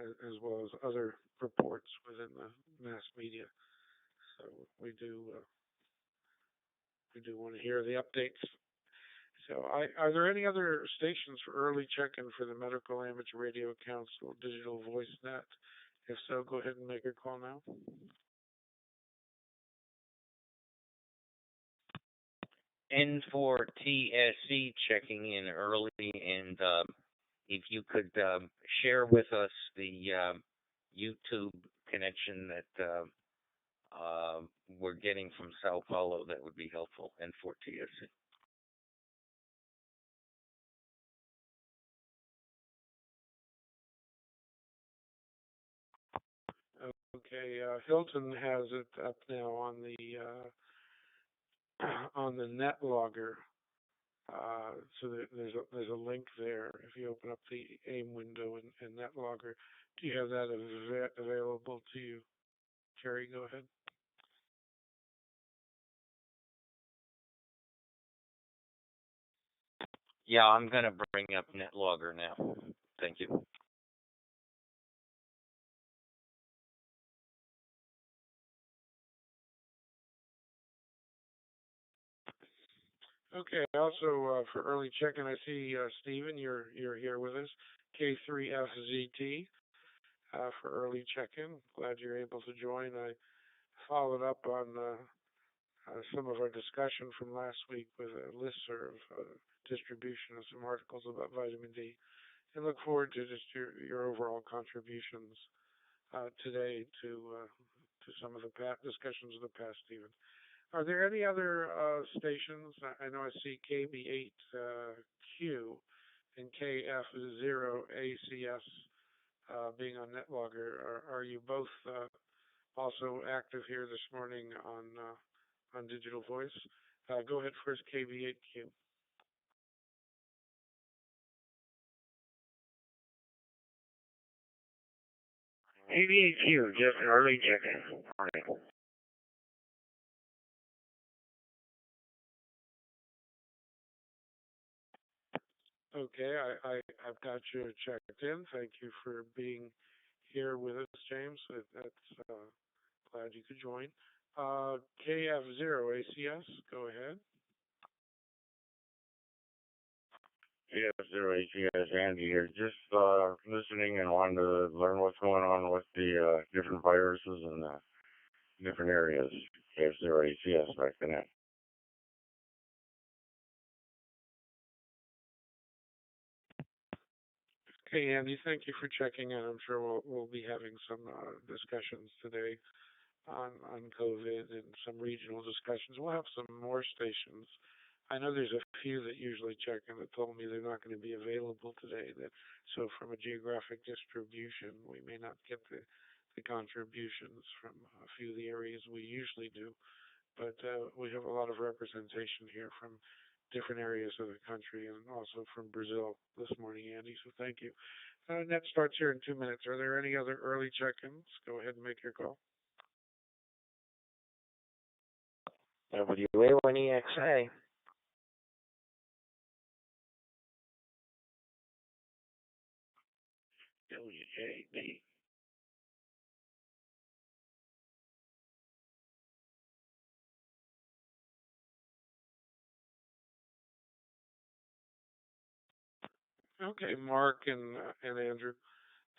as well as other reports within the mass media. So we do uh, we do want to hear the updates. So, are there any other stations for early check-in for the Medical Amateur Radio Council Digital Voice Net? If so, go ahead and make a call now. N4TSC checking in early, and if you could share with us the YouTube connection that we're getting from Sao Paulo, that would be helpful. N4TSC. Okay, Hilton has it up now on the net logger. So there's a link there. If you open up the AIM window in NetLogger, do you have that available to you? Jerry, go ahead. Yeah, I'm going to bring up NetLogger now. Thank you. Okay. Also, for early check-in, I see Stephen, you're here with us. K3FZT for early check-in. Glad you're able to join. I followed up on some of our discussion from last week with a listserv distribution of some articles about vitamin D, and look forward to just your overall contributions today to some of the discussions of the past, Stephen. Are there any other stations? I know I see KB8Q and KF0ACS being on NetLogger. Are you both also active here this morning on Digital Voice? Go ahead first, KB8Q. KB8Q, just early check-in. Okay, I've got you checked in. Thank you for being here with us, James. That's glad you could join. KF0ACS, go ahead. KF0ACS, Andy here. Just listening and wanting to learn what's going on with the different viruses and different areas. KF0ACS back to net. Okay, Andy, thank you for checking in. I'm sure we'll be having some discussions today on COVID and some regional discussions. We'll have some more stations. I know there's a few that usually check in that told me they're not going to be available today. So from a geographic distribution, we may not get the contributions from a few of the areas we usually do. But we have a lot of representation here from different areas of the country and also from Brazil this morning, Andy. So thank you. Net starts here in 2 minutes. Are there any other early check-ins? Go ahead and make your call. WA1EXA. WJB. Okay, Mark and Andrew,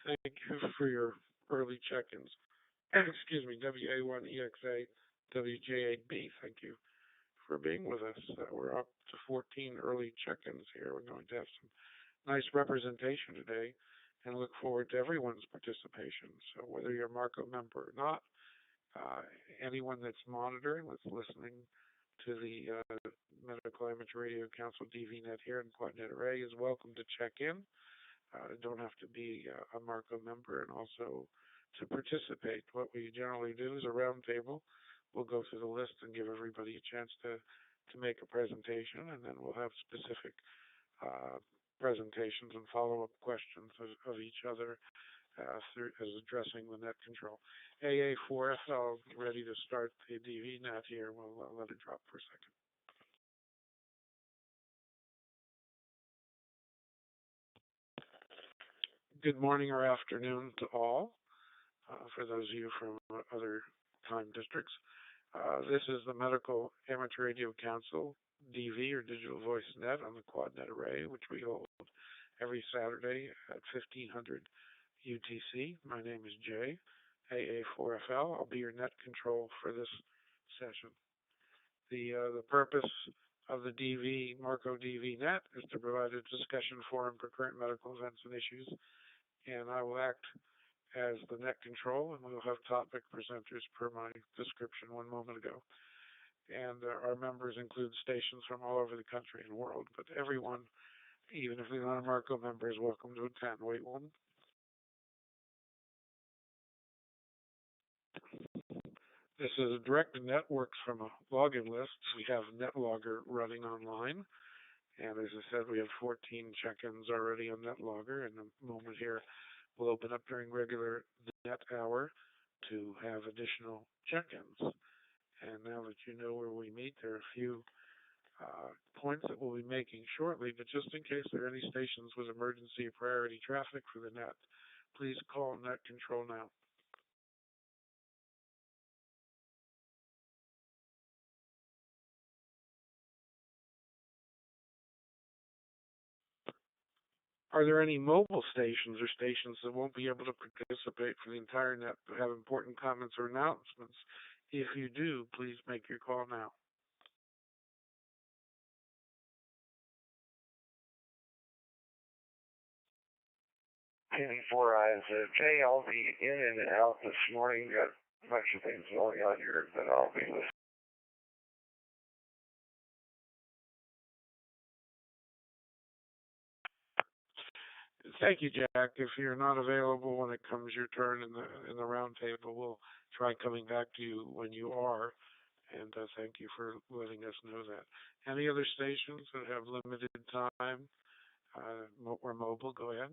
thank you for your early check-ins. Excuse me, WA1EXA, WJ8B, thank you for being with us. We're up to 14 early check-ins here. We're going to have some nice representation today and look forward to everyone's participation. So whether you're a Marco member or not, uh, anyone that's monitoring, that's listening to the Medical Amateur Radio Council DVNet here in Quadnet Array is welcome to check in. Don't have to be a Marco member, and also to participate. What we generally do is a roundtable. We'll go through the list and give everybody a chance to make a presentation, and then we'll have specific uh, presentations and follow-up questions of each other through, as addressing the net control. AA4FL ready to start the DV net here. We'll let it drop for a second. Good morning or afternoon to all, for those of you from other time districts. This is the Medical Amateur Radio Council, DV or Digital Voice Net on the Quadnet Array, which we hold every Saturday at 1500 UTC. My name is Jay, AA4FL. I'll be your net control for this session. The purpose of the DV Marco DV Net is to provide a discussion forum for current medical events and issues, and I will act as the net control, and we'll have topic presenters per my description one moment ago. And our members include stations from all over the country and world, but everyone, even if they're not a Marco member, is welcome to attend. Wait one. This is a direct networks from a login list. We have NetLogger running online. And as I said, we have 14 check-ins already on NetLogger. In a moment here, we'll open up during regular net hour to have additional check-ins. And now that you know where we meet, there are a few points that we'll be making shortly, but just in case there are any stations with emergency or priority traffic for the net, please call net control now. Are there any mobile stations or stations that won't be able to participate for the entire net but have important comments or announcements? If you do, please make your call now. And for Jay, I'll be in and out this morning. Got a bunch of things going on here that I'll be listening. Thank you, Jack. If you're not available when it comes your turn in the round table, we'll try coming back to you when you are. And thank you for letting us know that. Any other stations that have limited time or mobile? Go ahead.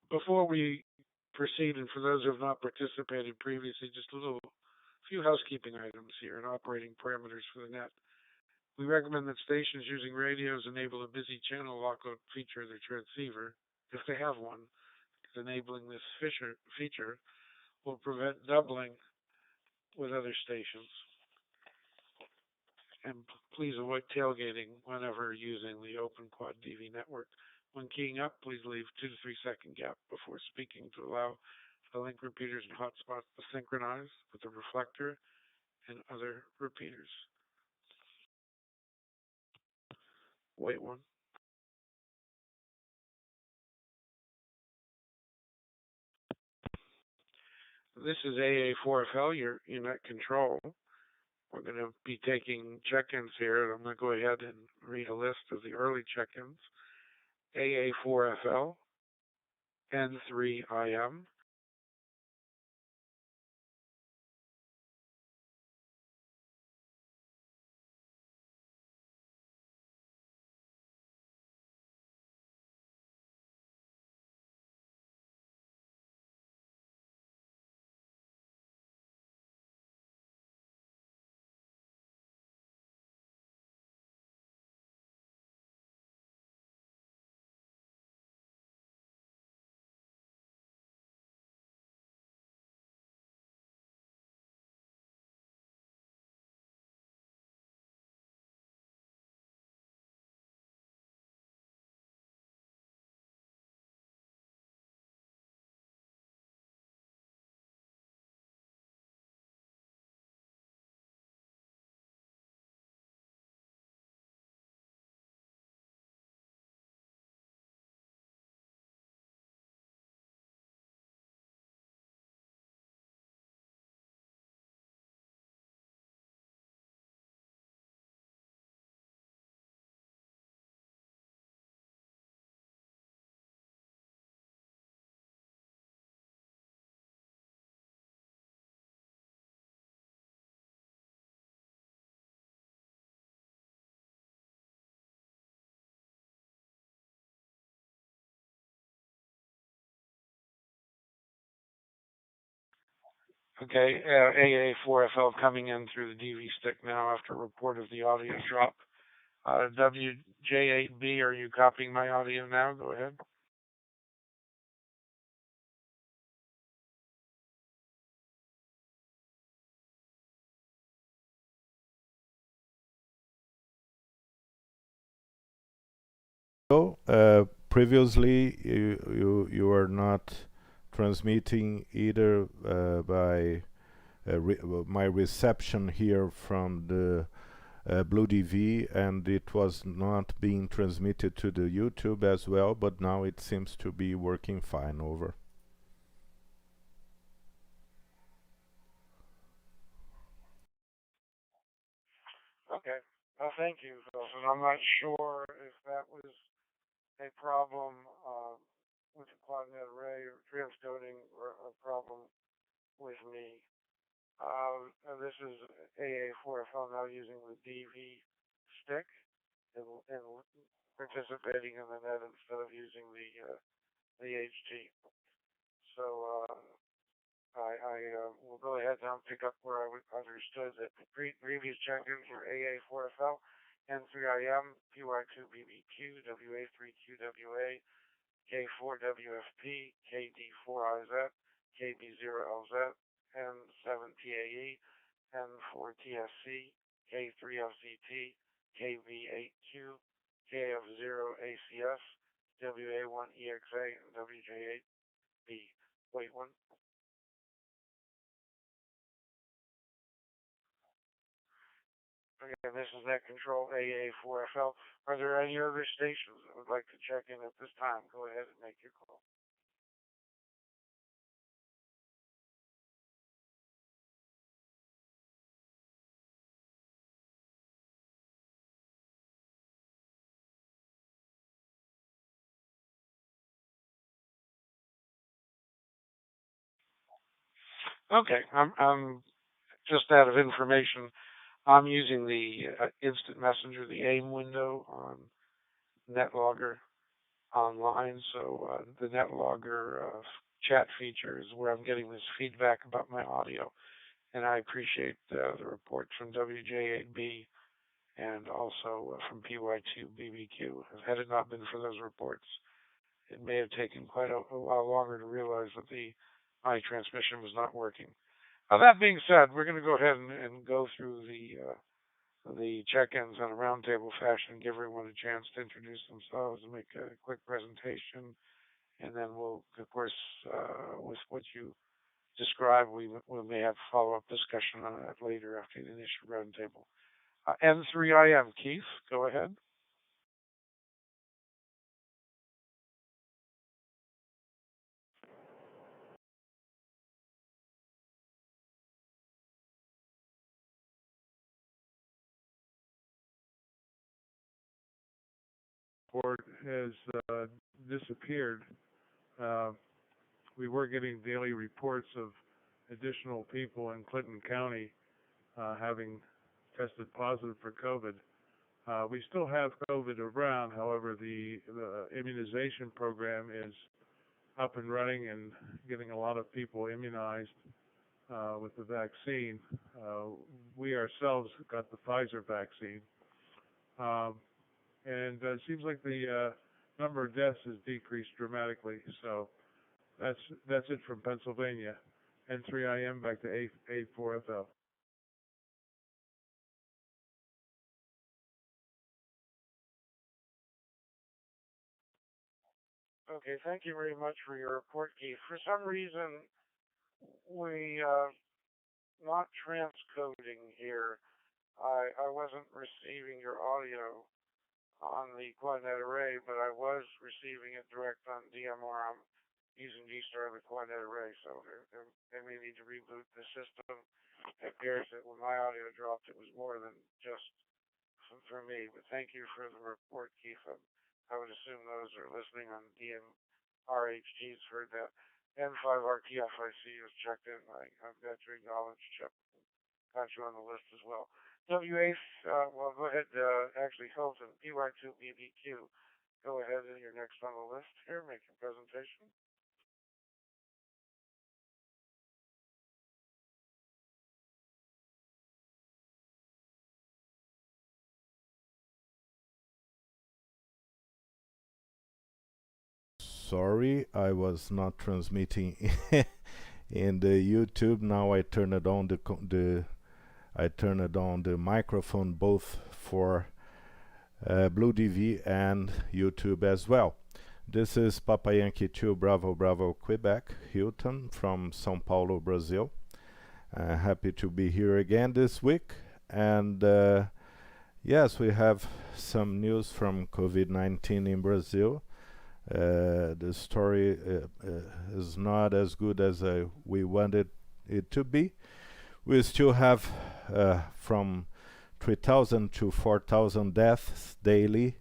Before we proceed, and for those who have not participated previously, just a few housekeeping items here and operating parameters for the net. We recommend that stations using radios enable a busy channel lockout feature of their transceiver, if they have one. Enabling this feature will prevent doubling with other stations. And please avoid tailgating whenever using the Open Quad DV network. When keying up, please leave 2 to 3 second gap before speaking to allow the link repeaters and hotspots to synchronize with the reflector and other repeaters. Wait one. This is AA4FL, your net control. We're going to be taking check-ins here. I'm going to go ahead and read a list of the early check-ins. AA4FL, N3IM, Okay, AA4FL coming in through the DV stick now after a report of the audio drop. WJ8B, are you copying my audio now? Go ahead. So, previously you were not transmitting either by my reception here from the Blue DV, and it was not being transmitted to the YouTube as well, but now it seems to be working fine. Over. Okay. Thank you, Wilson. I'm not sure if that was a problem with the Quadnet array or transcoding or a problem with me. This is AA4FL now using the DV stick and participating in the net instead of using the HT. So I will go ahead now and pick up where I understood that the previous check-ins were AA4FL, N3IM, PY2BBQ, WA3QWA, K4WFP, KD4IZ, KB0LZ, N7TAE, N4TSC, K3FCT, KV8Q, KF0ACS, WA1EXA, and WJ8B. Wait, one. Again, this is Net Control AA4FL. Are there any other stations that would like to check in at this time? Go ahead and make your call. Okay, I'm just out of information. I'm using the instant messenger, the AIM window on NetLogger online. So the NetLogger chat feature is where I'm getting this feedback about my audio. And I appreciate the reports from WJ8B and also from PY2BBQ. Had it not been for those reports, it may have taken quite a while longer to realize that my transmission was not working. That being said, we're going to go ahead and go through the check-ins on a roundtable fashion, give everyone a chance to introduce themselves and make a quick presentation, and then we'll, of course, with what you described, we may have follow-up discussion on that later after the initial roundtable. N3IM, Keith, go ahead. Report has disappeared. Uh, we were getting daily reports of additional people in Clinton County having tested positive for COVID. We still have COVID around, however, the immunization program is up and running and getting a lot of people immunized with the vaccine. We ourselves got the Pfizer vaccine. Um, and it seems like the number of deaths has decreased dramatically. So that's it from Pennsylvania. N3IM back to A4FL. Okay, thank you very much for your report, Keith. For some reason, we not transcoding here. I wasn't receiving your audio on the Quadnet array, but I was receiving it direct on DMR. I'm using G-Star on the Quadnet array, so they may need to reboot the system. It appears that when my audio dropped, it was more than just for me. But thank you for the report, Keith. I would assume those are listening on DMRHG's heard that. N5RTFIC was checked in. I've got your acknowledged, Chip. Got you on the list as well. W8, well, go ahead. Actually, Hilton, PY2BBQ. Go ahead, and you're next on the list here. Make your presentation. sorry, I was not transmitting in the YouTube. Now I turn it on I turn it on the microphone both for Blue TV and YouTube as well. This is Papa Yankee 2 Bravo Bravo Quebec, Hilton from São Paulo, Brazil. Happy to be here again this week. And yes, we have some news from COVID-19 in Brazil. The story is not as good as we wanted it to be. We still have from 3,000 to 4,000 deaths daily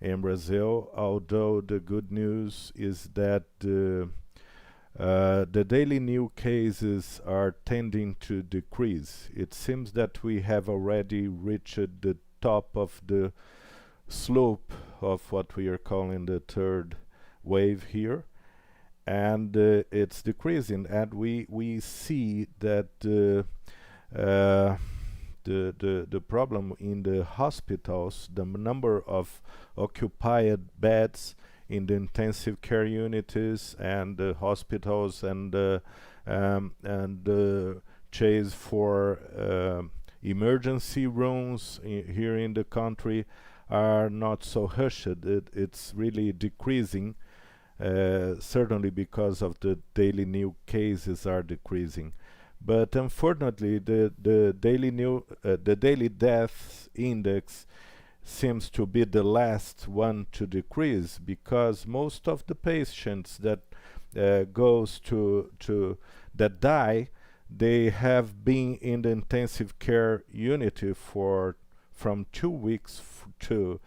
in Brazil, although the good news is that the daily new cases are tending to decrease. It seems that we have already reached the top of the slope of what we are calling the third wave here, and it's decreasing, and we see that the problem in the hospitals, the number of occupied beds in the intensive care units and the hospitals and chase for emergency rooms here in the country are not so hushed. It's really decreasing, certainly because of the daily new cases are decreasing. But unfortunately, the daily deaths index seems to be the last one to decrease, because most of the patients that that die, they have been in the intensive care unit from 2 weeks to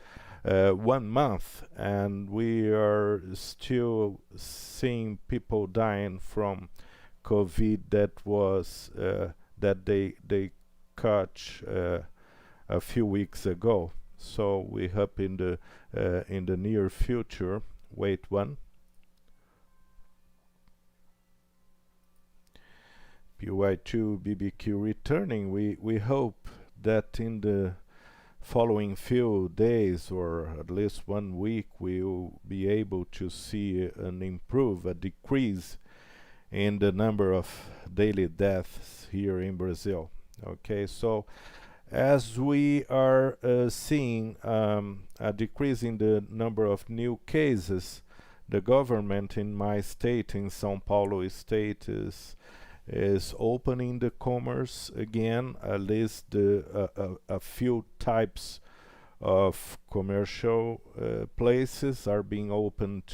1 month, and we are still seeing people dying from COVID that they caught a few weeks ago. So we hope in the near future. Wait one. PY2 BBQ returning. We hope that in the following few days, or at least 1 week, we will be able to see a decrease in the number of daily deaths here in Brazil. Okay, so as we are seeing a decrease in the number of new cases, the government in my state, in São Paulo state, is opening the commerce again. At least a few types of commercial places are being opened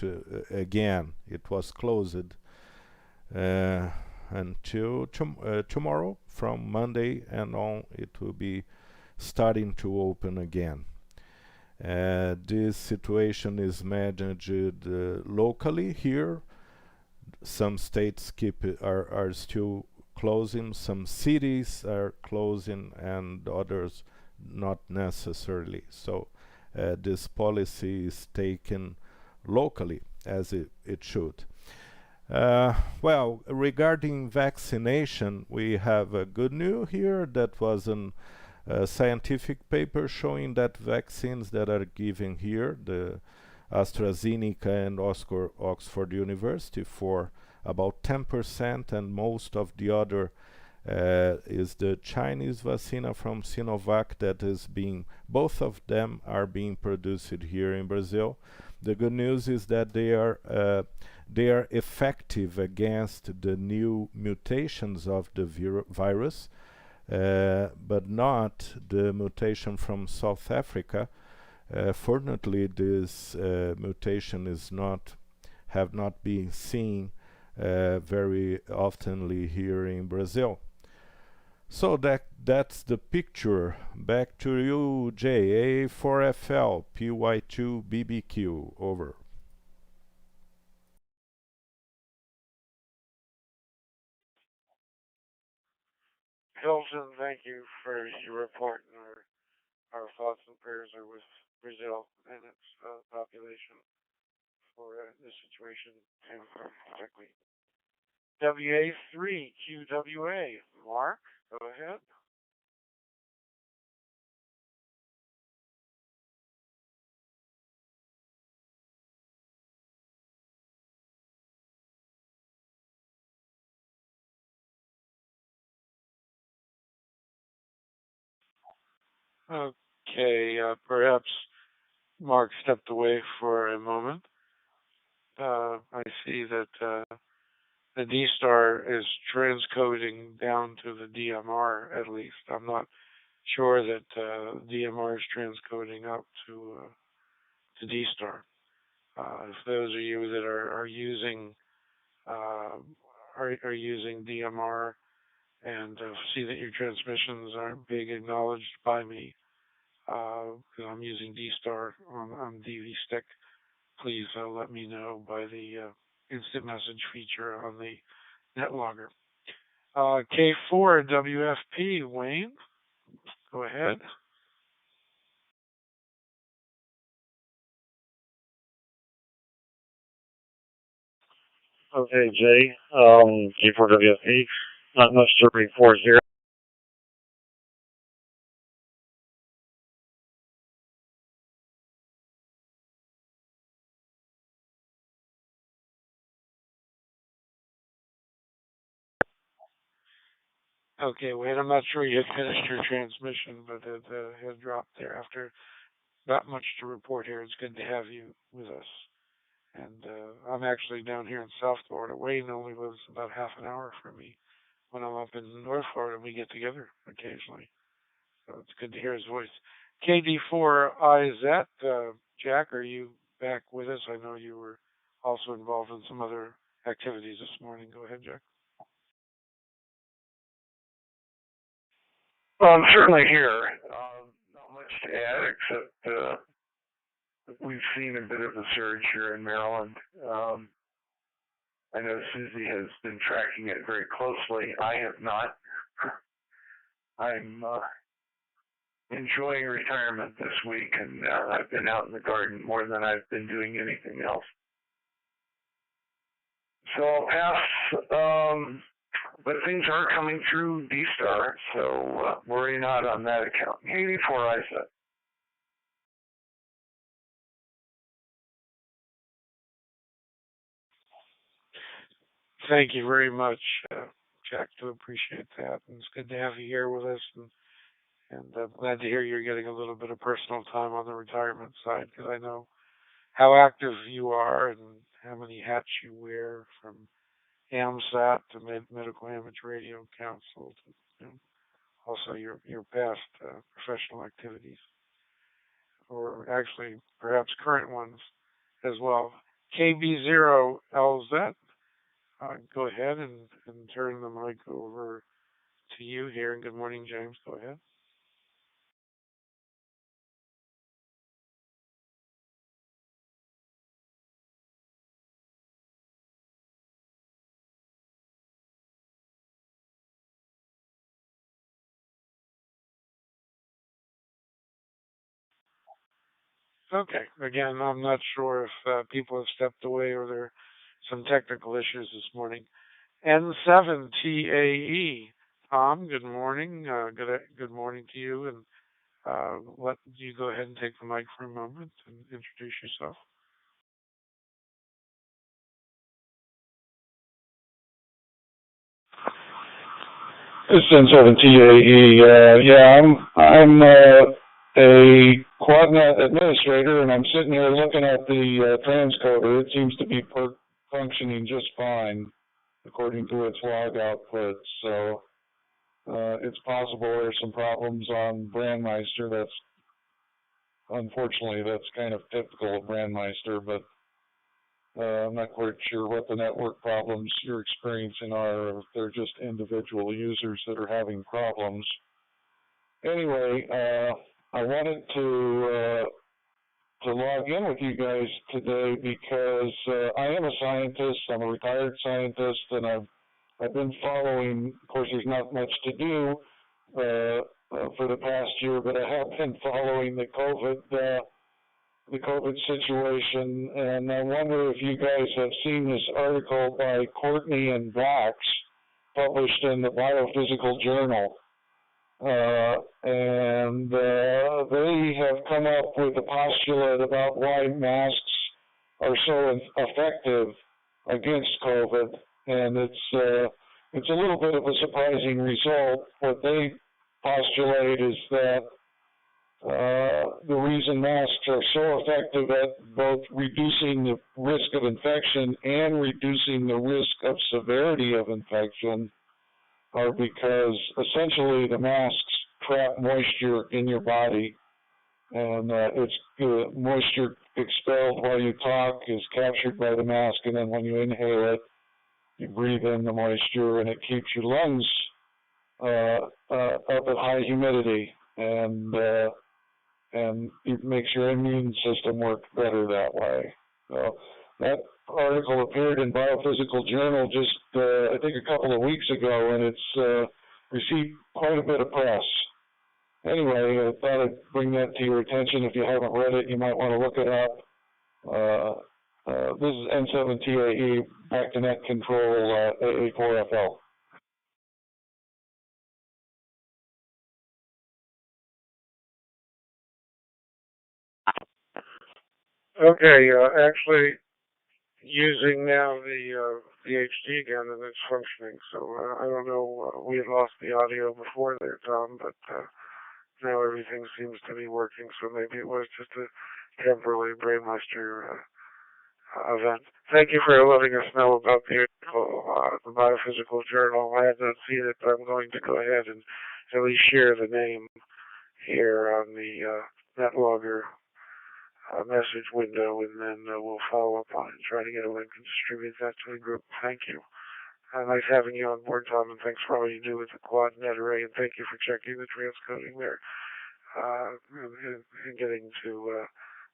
again. It was closed until tomorrow. From Monday and on, it will be starting to open again. This situation is managed locally here. Some states are still closing, some cities are closing, and others not necessarily. So this policy is taken locally, as it should. Well, regarding vaccination, we have a good news here. That was a scientific paper showing that vaccines that are given here, the AstraZeneca and Oxford University, for about 10%, and most of the other is the Chinese vaccine from Sinovac that is both of them are being produced here in Brazil. The good news is that they are effective against the new mutations of the virus, but not the mutation from South Africa. Fortunately, this mutation have not been seen very oftenly here in Brazil. So that's the picture. Back to you, Jay. A4FL PY2 BBQ. Over. Hilton, thank you for your report. And our thoughts and prayers are with Brazil and its population for this situation quickly. WA3QWA. Mark, go ahead. Okay, perhaps Mark stepped away for a moment. I see that the D star is transcoding down to the DMR at least. I'm not sure that DMR is transcoding up to D star. If those of you that are using uh, are using DMR and see that your transmissions aren't being acknowledged by me, I'm using D star on DV stick. Please let me know by the instant message feature on the NetLogger. K4 WFP, Wayne, go ahead. Okay, Jay. G4WFP. Not much to report here. Okay, Wayne, I'm not sure you had finished your transmission, but it had dropped there after not much to report here. It's good to have you with us. And I'm actually down here in South Florida. Wayne only lives about half an hour from me. When I'm up in North Florida, we get together occasionally. So it's good to hear his voice. KD4IZ, Jack, are you back with us? I know you were also involved in some other activities this morning. Go ahead, Jack. Well, I'm certainly here. Not much to add except we've seen a bit of a surge here in Maryland. I know Susie has been tracking it very closely. I have not. I'm enjoying retirement this week, and I've been out in the garden more than I've been doing anything else. So I'll pass. But things are coming through D-Star, so worry not on that account. 84, I said. Thank you very much, Jack. Do appreciate that. And it's good to have you here with us. And I'm glad to hear you're getting a little bit of personal time on the retirement side because I know how active you are and how many hats you wear from AMSAT to Medical Image Radio Council to also your past professional activities, or actually perhaps current ones as well. KB0LZ, go ahead and turn the mic over to you here. And good morning, James. Go ahead. Okay. Again, I'm not sure if people have stepped away or there are some technical issues this morning. N7TAE. Tom, good morning. Good morning to you. And let you go ahead and take the mic for a moment and introduce yourself. It's N7TAE. Yeah, I'm a Quadnet administrator, and I'm sitting here looking at the transcoder. It seems to be functioning just fine according to its log output. So it's possible there's some problems on Brandmeister. Unfortunately, that's kind of typical of Brandmeister, but I'm not quite sure what the network problems you're experiencing are, or if they're just individual users that are having problems. Anyway, I wanted to log in with you guys today because I am a scientist. I'm a retired scientist, and I've been following. Of course, there's not much to do for the past year, but I have been following the COVID situation, and I wonder if you guys have seen this article by Courtney and Bax published in the Biophysical Journal. And they have come up with a postulate about why masks are so effective against COVID, and it's a little bit of a surprising result. What they postulate is that the reason masks are so effective at both reducing the risk of infection and reducing the risk of severity of infection are because essentially the masks trap moisture in your body, and it's moisture expelled while you talk is captured by the mask, and then when you inhale it, you breathe in the moisture, and it keeps your lungs up at high humidity, and it makes your immune system work better that way. So that article appeared in Biophysical Journal just, I think, a couple of weeks ago, and it's received quite a bit of press. Anyway, I thought I'd bring that to your attention. If you haven't read it, you might want to look it up. This is N7TAE, back to net control, AA4FL. Okay, actually using now the HD again, and it's functioning. So I don't know. We had lost the audio before there, Tom, but now everything seems to be working. So maybe it was just a temporary brainbuster event. Thank you for letting us know about the article, the Biophysical Journal. I have not seen it, but I'm going to go ahead and at least share the name here on the NetLogger message window, and then we'll follow up on it and try to get a link and distribute that to the group. Thank you. Nice having you on board, Tom, and thanks for all you do with the Quadnet array, and thank you for checking the transcoding there and getting to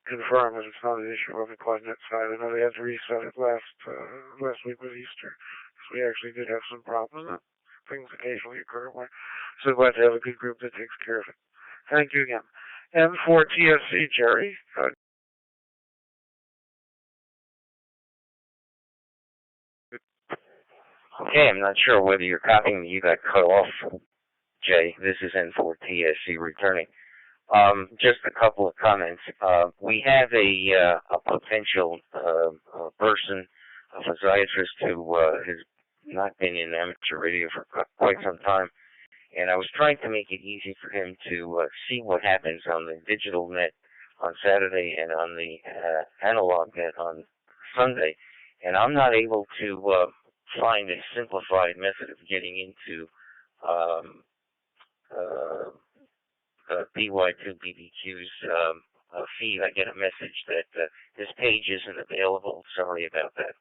confirm that it's not an issue on the Quadnet side. I know they had to reset it last week with Easter, because we actually did have some problems. Things occasionally occur. We're so glad to have a good group that takes care of it. Thank you again. And for TSC, Jerry, Okay, I'm not sure whether you're copying me. You got cut off, Jay. This is N4TSC returning. Just a couple of comments. We have a potential person, a physiatrist who has not been in amateur radio for quite some time, and I was trying to make it easy for him to see what happens on the digital net on Saturday and on the analog net on Sunday, and I'm not able to find a simplified method of getting into BY2BBQ's feed. I get a message that this page isn't available. Sorry about that.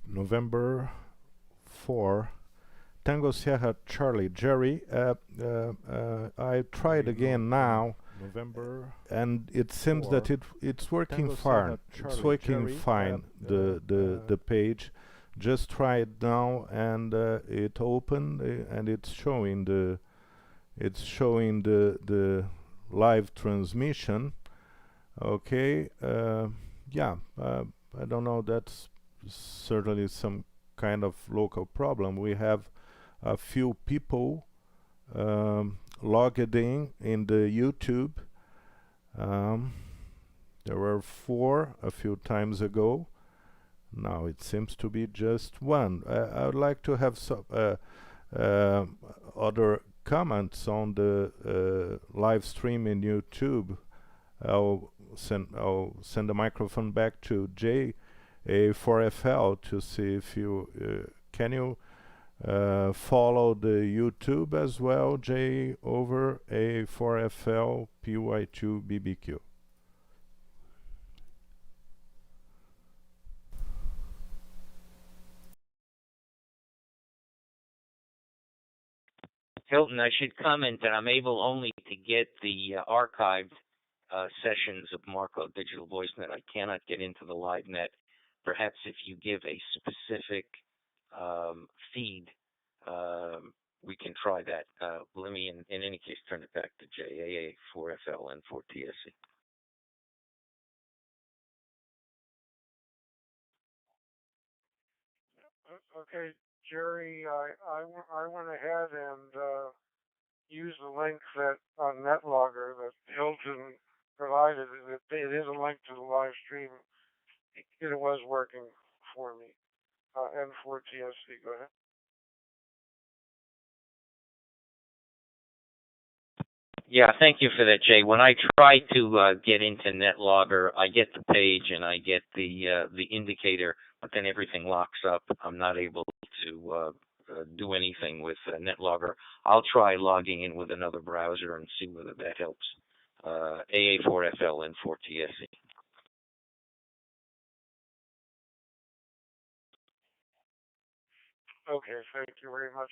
November 4, Tango Sierra Charlie. Jerry, I tried again now, November, and it seems that it's working fine. It's working fine. The page. Just try it now, and it opened, and it's showing the live transmission. Okay. Yeah. I don't know. That's certainly some kind of local problem. We have a few people logged in the YouTube. There were 4 a few times ago. Now it seems to be just 1. I would like to have some other comments on the live stream in YouTube. I'll send the microphone back to Jay A4FL to see if you can you follow the YouTube as well, Jay over A4FL PY2BBQ. Hilton, I should comment that I'm able only to get the archived sessions of Marco Digital VoiceNet. I cannot get into the live net. Perhaps if you give a specific feed, we can try that. Let me, in any case, turn it back to JAA 4FL and 4TSC. Okay, Jerry, I went ahead and used the link that on NetLogger that Hilton provided. It is a link to the live stream. It was working for me. N4TSC, go ahead. Yeah, thank you for that, Jay. When I try to get into NetLogger, I get the page and I get the indicator, but then everything locks up. I'm not able to do anything with NetLogger. I'll try logging in with another browser and see whether that helps. AA4FL and 4TSC. Okay, thank you very much.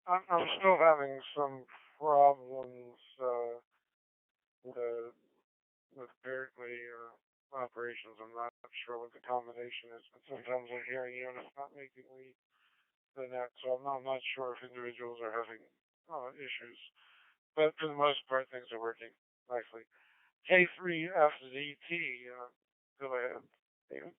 I'm still having some problems with, with apparently operations. I'm not sure what the combination is, but sometimes I hear you and it's not making me the net, so I'm not sure if individuals are having issues. But for the most part, things are working nicely. K3FZT, go ahead, David.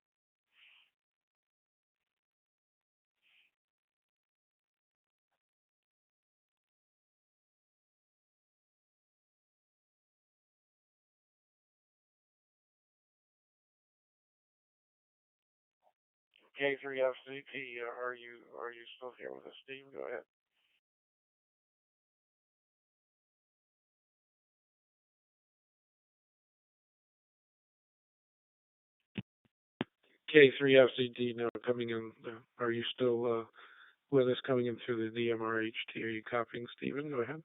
K3FZT, are you still here with us, Steve? Go ahead. K3FZT now coming in. Are you still with us coming in through the DMRHT? Are you copying, Stephen? Go ahead.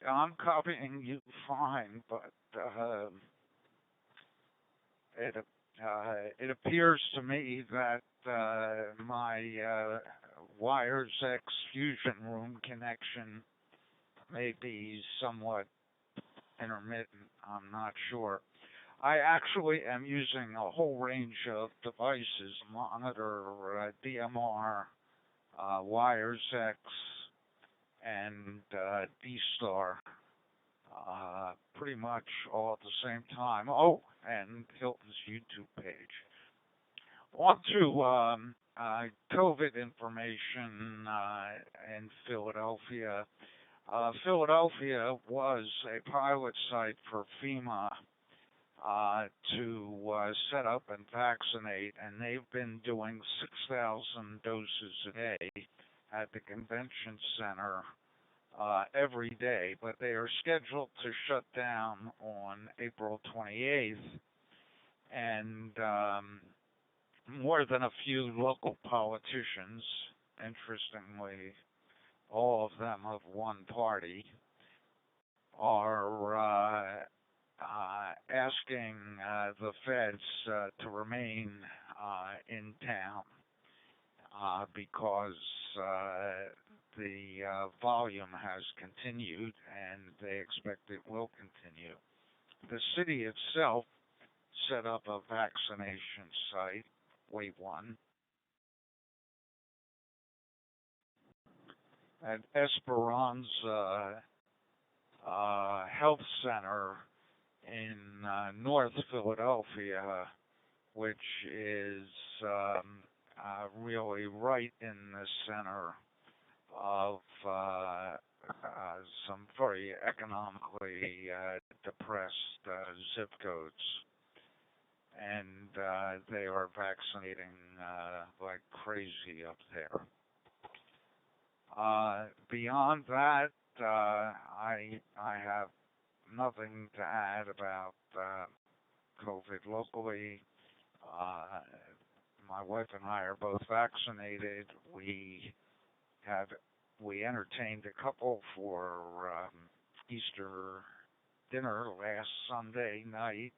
I'm copying you fine, but it appears to me that my Wires X Fusion Room connection may be somewhat intermittent. I'm not sure. I actually am using a whole range of devices, monitor, DMR, Wires X, and D-Star, pretty much all at the same time. Oh, and Hilton's YouTube page. On to COVID information in Philadelphia. Philadelphia was a pilot site for FEMA to set up and vaccinate, and they've been doing 6,000 doses a day at the convention center every day, but they are scheduled to shut down on April 28th, and more than a few local politicians, interestingly, all of them of one party, are asking the feds to remain in town because the volume has continued and they expect it will continue. The city itself set up a vaccination site, Wave 1, at Esperanza Health Center in North Philadelphia, which is really right in the center of some very economically depressed zip codes. And they are vaccinating like crazy up there. Beyond that, I have nothing to add about COVID locally. My wife and I are both vaccinated. We entertained a couple for Easter dinner last Sunday night,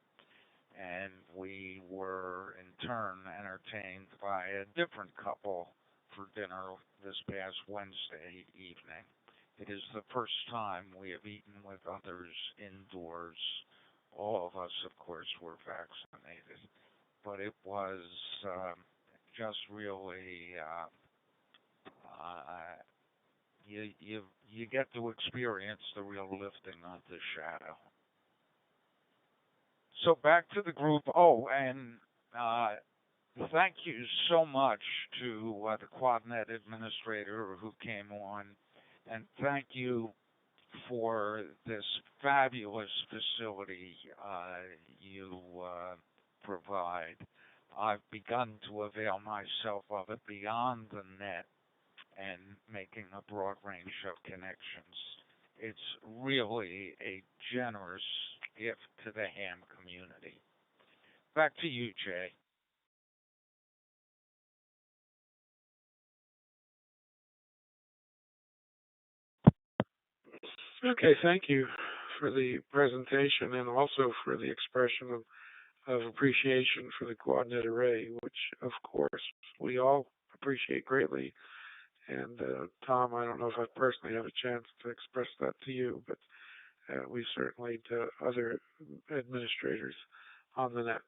and we were in turn entertained by a different couple for dinner this past Wednesday evening. It is the first time we have eaten with others indoors. All of us, of course, were vaccinated, but it was just really you get to experience the real lifting of the shadow. So back to the group. Oh, and uh, thank you so much to the Quadnet administrator who came on, and thank you for this fabulous facility you provide. I've begun to avail myself of it beyond the net and making a broad range of connections. It's really a generous gift to the ham community. Back to you, Jay. Okay, thank you for the presentation and also for the expression of appreciation for the Quadnet Array, which of course we all appreciate greatly. And Tom, I don't know if I personally have a chance to express that to you, but we certainly to other administrators on the net.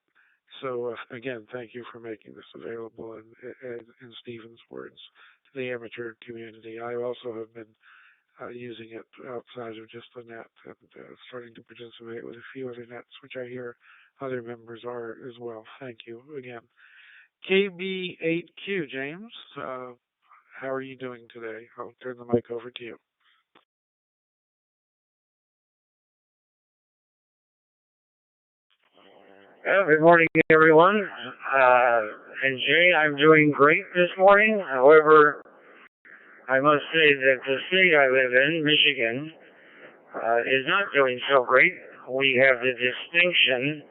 So again, thank you for making this available. And in Stephen's words, to the amateur community, I also have been using it outside of just the net and starting to participate with a few other nets, which I hear other members are as well. Thank you again. KB8Q, James, how are you doing today? I'll turn the mic over to you. Well, good morning, everyone. And Jay, I'm doing great this morning. However, I must say that the state I live in, Michigan, is not doing so great. We have the distinction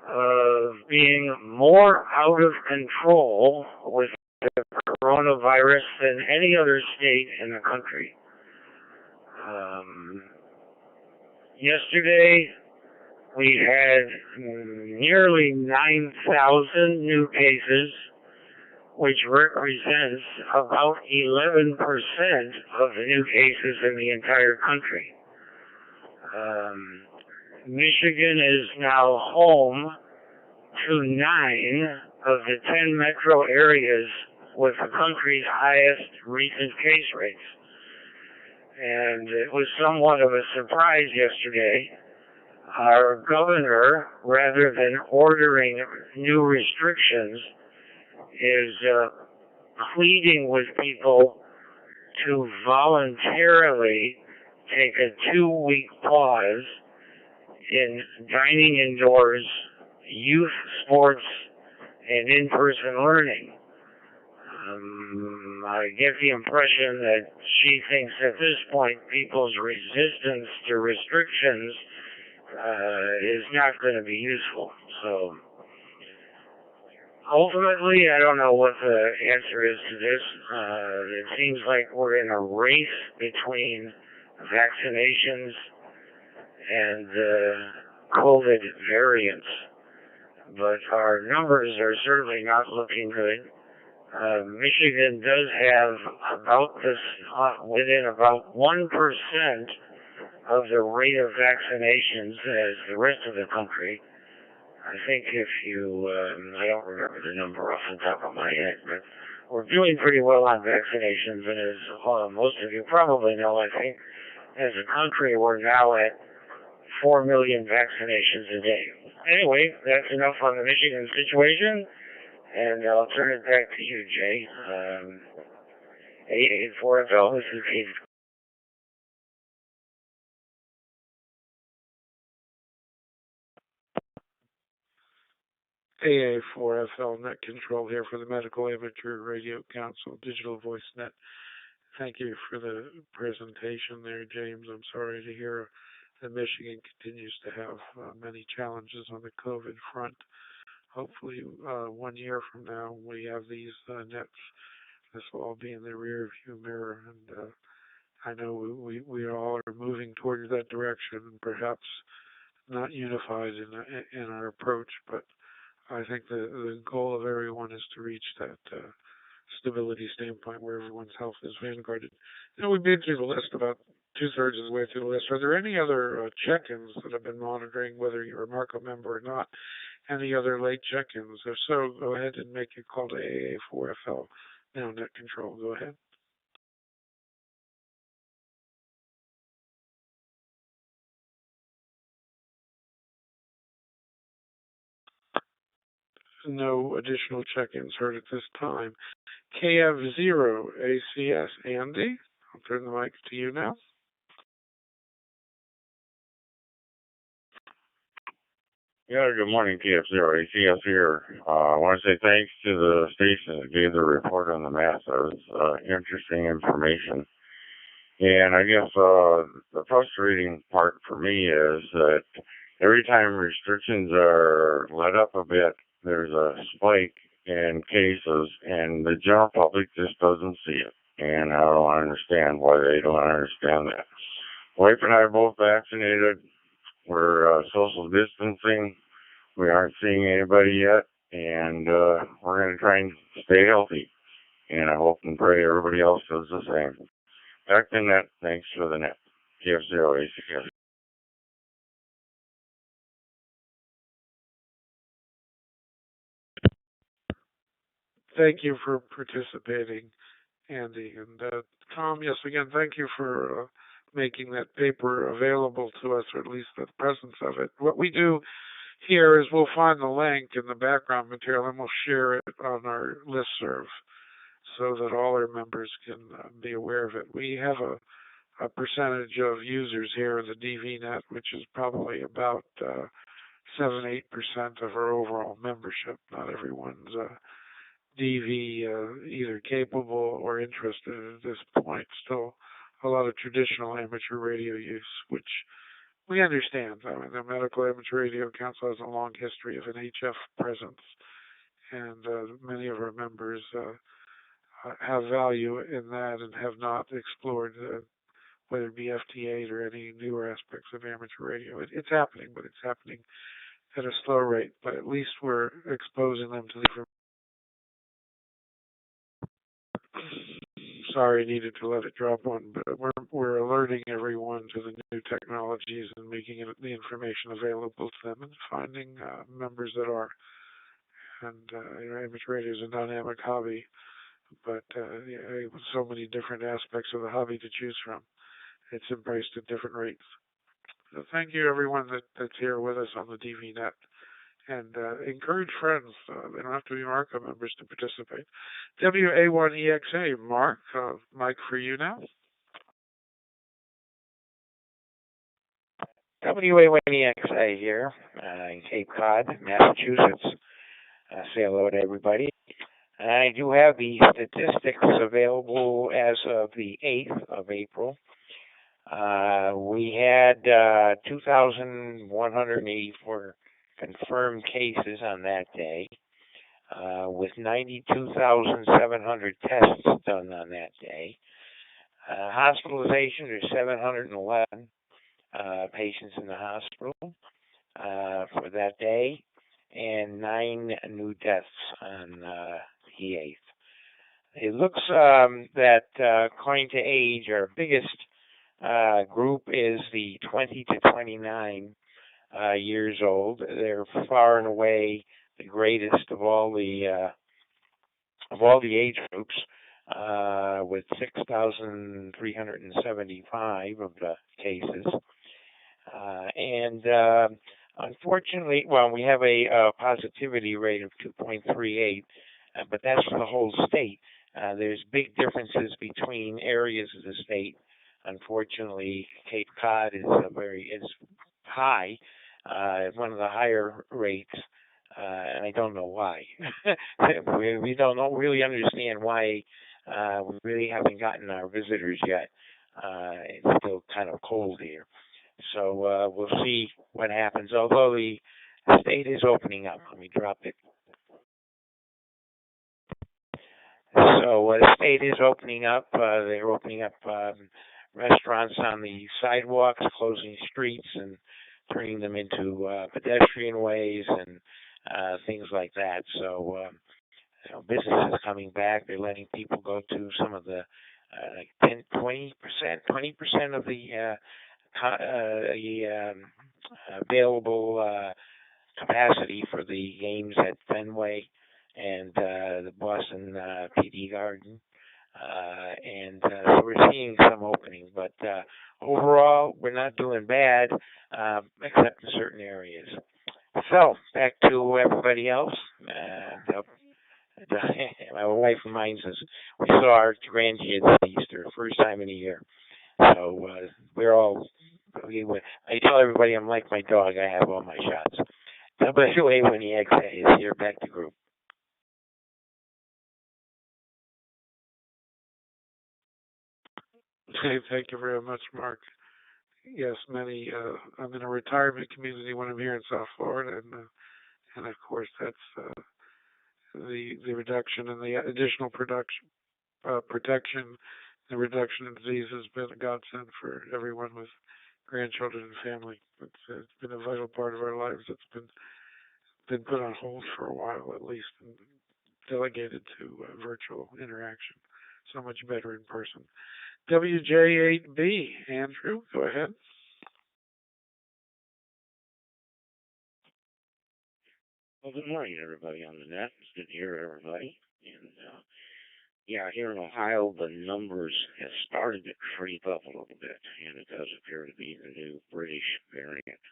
of being more out of control with the coronavirus than any other state in the country. Um, Yesterday, we had nearly 9,000 new cases, which represents about 11% of the new cases in the entire country. Michigan is now home to 9 of the 10 metro areas with the country's highest recent case rates. And it was somewhat of a surprise yesterday. Our governor, rather than ordering new restrictions, is pleading with people to voluntarily take a 2-week pause in dining indoors, youth sports, and in-person learning. I get the impression that she thinks at this point people's resistance to restrictions is not going to be useful. So ultimately, I don't know what the answer is to this. It seems like we're in a race between vaccinations and COVID variants, but our numbers are certainly not looking good. Michigan does have about this within about 1% of the rate of vaccinations as the rest of the country. I think if you, I don't remember the number off the top of my head, but we're doing pretty well on vaccinations, and as most of you probably know, I think as a country we're now at 4 million vaccinations a day. Anyway, that's enough on the Michigan situation, and I'll turn it back to you, Jay. 884FL, this is Keith. AA4FL Net Control here for the Medical Amateur Radio Council Digital Voice Net. Thank you for the presentation there, James. I'm sorry to hear that Michigan continues to have many challenges on the COVID front. Hopefully, 1 year from now, we have these nets. This will all be in the rear view mirror, and I know we all are moving towards that direction, and perhaps not unified in our approach, but I think the goal of everyone is to reach that stability standpoint where everyone's health is vanguarded. We've been through the list about two-thirds of the way through the list. Are there any other check-ins that have been monitoring, whether you're a Marco member or not? Any other late check-ins? If so, go ahead and make your call to AA4FL. Now, net control, go ahead. No additional check-ins heard at this time. KF0ACS, Andy, I'll turn the mic to you now. Yeah, good morning, TF0. ACS here. I want to say thanks to the station that gave the report on the mass. That was interesting information. And I guess the frustrating part for me is that every time restrictions are let up a bit, there's a spike in cases, and the general public just doesn't see it. And I don't understand why they don't understand that. Wife and I are both vaccinated. We're social distancing. We aren't seeing anybody yet, and we're going to try and stay healthy. And I hope and pray everybody else does the same. Back to net. Thanks for the net. TF0 ACS. Thank you for participating, Andy. And Tom, yes, again, thank you for making that paper available to us, or at least the presence of it. What we do here is we'll find the link in the background material and we'll share it on our listserv so that all our members can be aware of it. We have a percentage of users here in the DVNet, which is probably about 7-8% of our overall membership. Not everyone's DV either capable or interested at this point. Still a lot of traditional amateur radio use, which we understand. I mean, the Medical Amateur Radio Council has a long history of an HF presence, and many of our members have value in that and have not explored whether it be FT8 or any newer aspects of amateur radio. It's happening, but it's happening at a slow rate. But at least we're exposing them to the information. Sorry, needed to let it drop one, but we're alerting everyone to the new technologies and making the information available to them and finding members that are. And amateur radio is a dynamic hobby, but with so many different aspects of the hobby to choose from, it's embraced at different rates. So thank you, everyone that's here with us on the DVNet. And encourage friends. They don't have to be Marco members to participate. WA1EXA, Mark, mic for you now. WA1EXA here in Cape Cod, Massachusetts. Say hello to everybody. I do have the statistics available as of the 8th of April. We had 2,184 confirmed cases on that day, with 92,700 tests done on that day. Hospitalization, there's 711 patients in the hospital for that day, and 9 new deaths on the 8th. It looks that according to age, our biggest group is the 20 to 29 years old. They're far and away the greatest of all the age groups, with 6,375 of the cases. And unfortunately, well, we have a positivity rate of 2.38, but that's for the whole state. There's big differences between areas of the state. Unfortunately, Cape Cod is high, one of the higher rates, and I don't know why. we don't really understand why. We really haven't gotten our visitors yet. It's still kind of cold here. So we'll see what happens. Although the state is opening up. Let me drop it. So the state is opening up. They're opening up restaurants on the sidewalks, closing streets, and turning them into pedestrian ways and things like that. So business is coming back. They're letting people go to some of the like 10, 20% of the available capacity for the games at Fenway and the Boston PD Garden. So we're seeing some opening, but overall we're not doing bad, except in certain areas. So back to everybody else. My wife reminds us we saw our grandkids at Easter, first time in a year. So we're all. I tell everybody I'm like my dog. I have all my shots. So, but anyway, when the X is here, back to group. Thank you very much, Mark. Yes, many. I'm in a retirement community when I'm here in South Florida, and of course that's the reduction and the additional production protection, the reduction in disease has been a godsend for everyone with grandchildren and family. It's been a vital part of our lives. It's been put on hold for a while at least, and delegated to virtual interaction. So much better in person. WJ8B, Andrew, go ahead. Well, good morning, everybody on the net. It's good to hear everybody. And yeah, here in Ohio, the numbers have started to creep up a little bit, and it does appear to be the new British variant.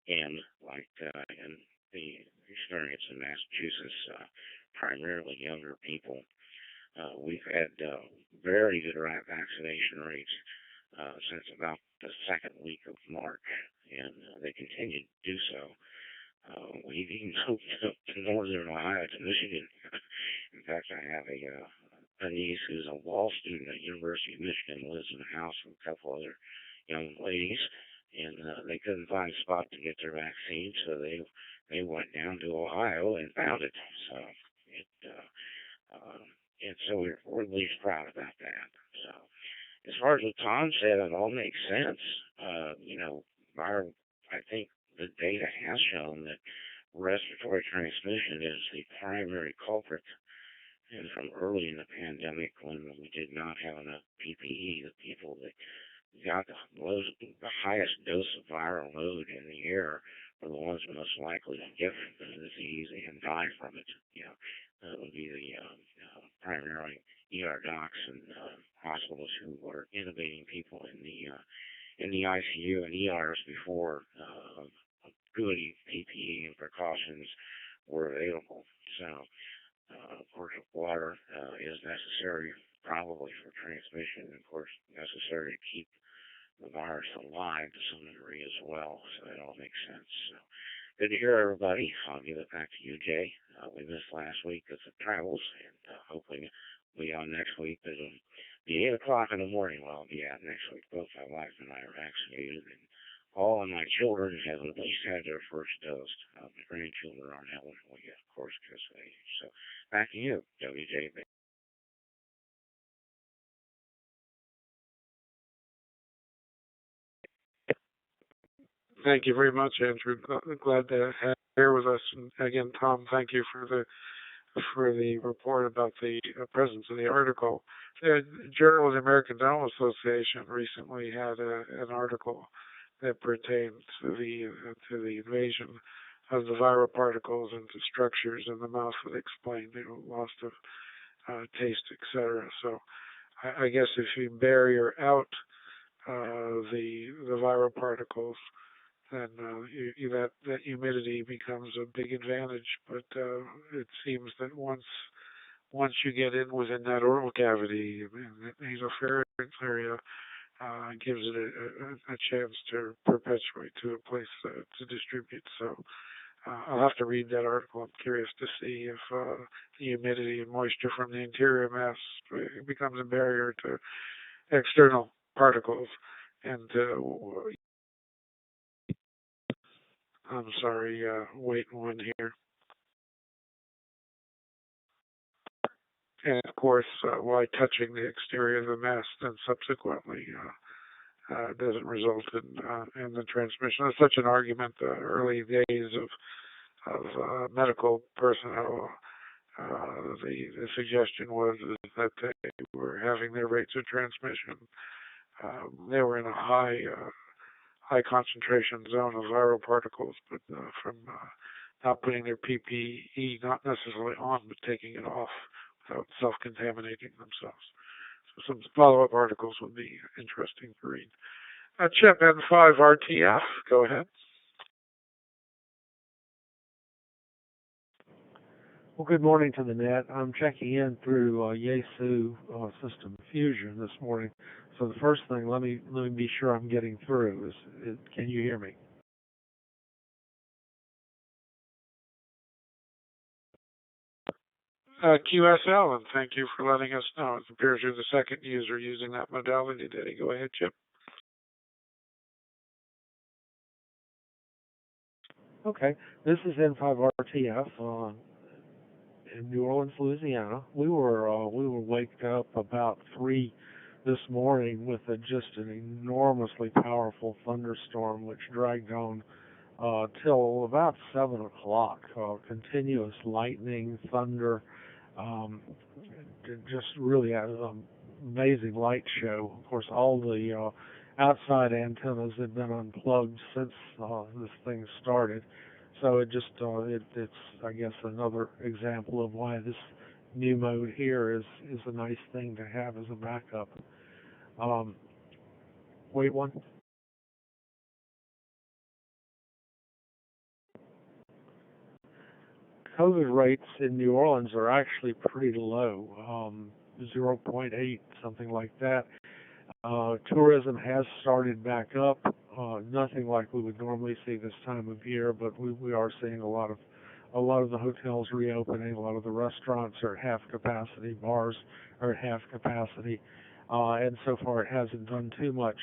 And like in the experience in Massachusetts, primarily younger people, we've had very good vaccination rates since about the second week of March, and they continue to do so. We've even moved up to northern Ohio to Michigan. In fact, I have a niece who's a law student at University of Michigan, lives in a house with a couple other young ladies, and they couldn't find a spot to get their vaccine, so they went down to Ohio and found it. So it and so we're at least proud about that. So as far as what Tom said, it all makes sense. You know, I think the data has shown that respiratory transmission is the primary culprit. And from early in the pandemic, when we did not have enough PPE, the people that got the highest dose of viral load in the air were the ones most likely to get the disease and die from it. You know, that would be the primarily ER docs and hospitals who were intubating people in the ICU and ERs before good PPE and precautions were available. So, of course, water is necessary probably for transmission, and of course necessary to keep the virus alive to some degree as well. So it all makes sense. So good to hear everybody. I'll give it back to you, Jay. We missed last week because of travels, and hopefully we'll be on next week. It'll be 8 o'clock in the morning while I'll be out next week. Both my wife and I are vaccinated, and all of my children have at least had their first dose. My grandchildren aren't eligible yet, of course, because of age. So back to you, WJ. Thank you very much, Andrew. Glad to have you here with us. And again, Tom, thank you for the report about the presence of the article. The Journal of the American Dental Association recently had an article that pertained to the invasion of the viral particles into structures in the mouth that explained loss of taste, etc. So I guess if you barrier out the viral particles, then that humidity becomes a big advantage. But it seems that once you get in within that oral cavity, that nasopharynx area gives it a chance to perpetuate to a place to distribute. So I'll have to read that article. I'm curious to see if the humidity and moisture from the interior mass becomes a barrier to external particles. And I'm sorry, wait one here. And of course, while touching the exterior of the mass, then subsequently doesn't result in the transmission. There's such an argument early days of medical personnel. The suggestion was is that they were having their rates of transmission. They were in a high concentration zone of viral particles, but from not putting their PPE, not necessarily on, but taking it off without self-contaminating themselves. So some follow-up articles would be interesting to read. Chip N5RTF, go ahead. Well, good morning to the net. I'm checking in through Yaesu System Fusion this morning. So the first thing, let me be sure I'm getting through. Can you hear me? QSL, and thank you for letting us know. It appears you're the second user using that modality today. Go ahead, Chip. Okay, this is N5RTF in New Orleans, Louisiana. We were waked up about 3 this morning with just an enormously powerful thunderstorm which dragged on till about 7 o'clock. Continuous lightning, thunder, just really an amazing light show. Of course, all the outside antennas have been unplugged since this thing started. So it's I guess another example of why this new mode here is a nice thing to have as a backup. Wait one. COVID rates in New Orleans are actually pretty low, 0.8, something like that. Tourism has started back up. Nothing like we would normally see this time of year, but we are seeing a lot of the hotels reopening. A lot of the restaurants are at half capacity. Bars are at half capacity, and so far it hasn't done too much.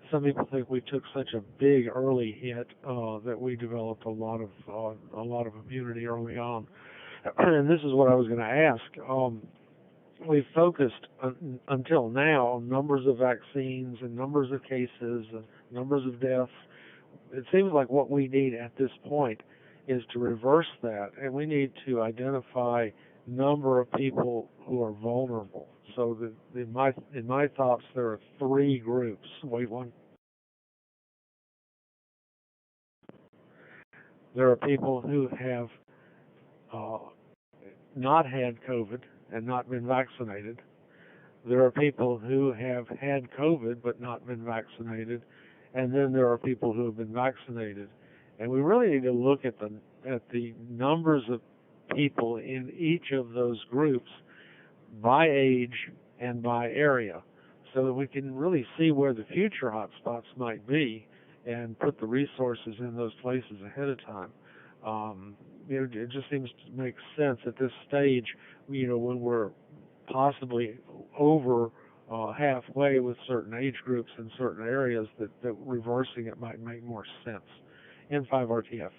Some people think we took such a big early hit that we developed a lot of immunity early on. And this is what I was going to ask. We've focused until now on numbers of vaccines and numbers of cases and numbers of deaths. It seems like what we need at this point is to reverse that, and we need to identify number of people who are vulnerable. So in my thoughts, there are 3 groups. Wait one. There are people who have not had COVID and not been vaccinated. There are people who have had COVID but not been vaccinated, and then there are people who have been vaccinated. And we really need to look at the numbers of people in each of those groups by age and by area, so that we can really see where the future hotspots might be and put the resources in those places ahead of time. It just seems to make sense at this stage, when we're possibly over halfway with certain age groups in certain areas, that reversing it might make more sense. N5RTF.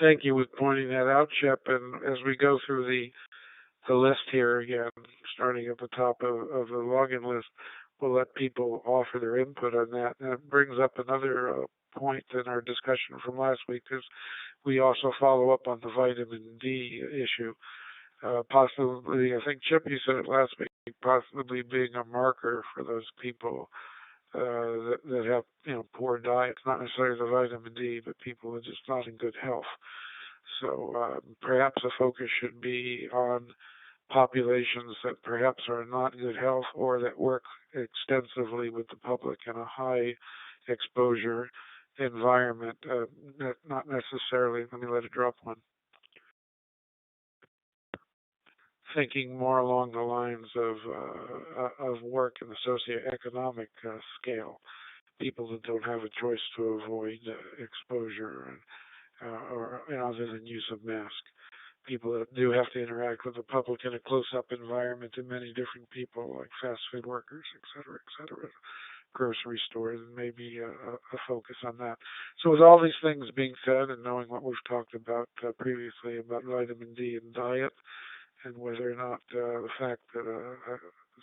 Thank you for pointing that out, Chip. And as we go through the list here again, starting at the top of the login list, we'll let people offer their input on that. And it brings up another point in our discussion from last week, is we also follow up on the vitamin D issue. Possibly, I think, Chip, you said it last week, possibly being a marker for those people that have poor diets, not necessarily the vitamin D, but people who are just not in good health. So perhaps the focus should be on populations that perhaps are not in good health or that work extensively with the public in a high exposure environment. Not necessarily, let me let it drop one. Thinking more along the lines of work in the socioeconomic scale, people that don't have a choice to avoid exposure or other than use of mask. People that do have to interact with the public in a close-up environment, and many different people like fast food workers, et cetera, grocery stores, and maybe a focus on that. So with all these things being said, and knowing what we've talked about previously about vitamin D and diet, and whether or not the fact that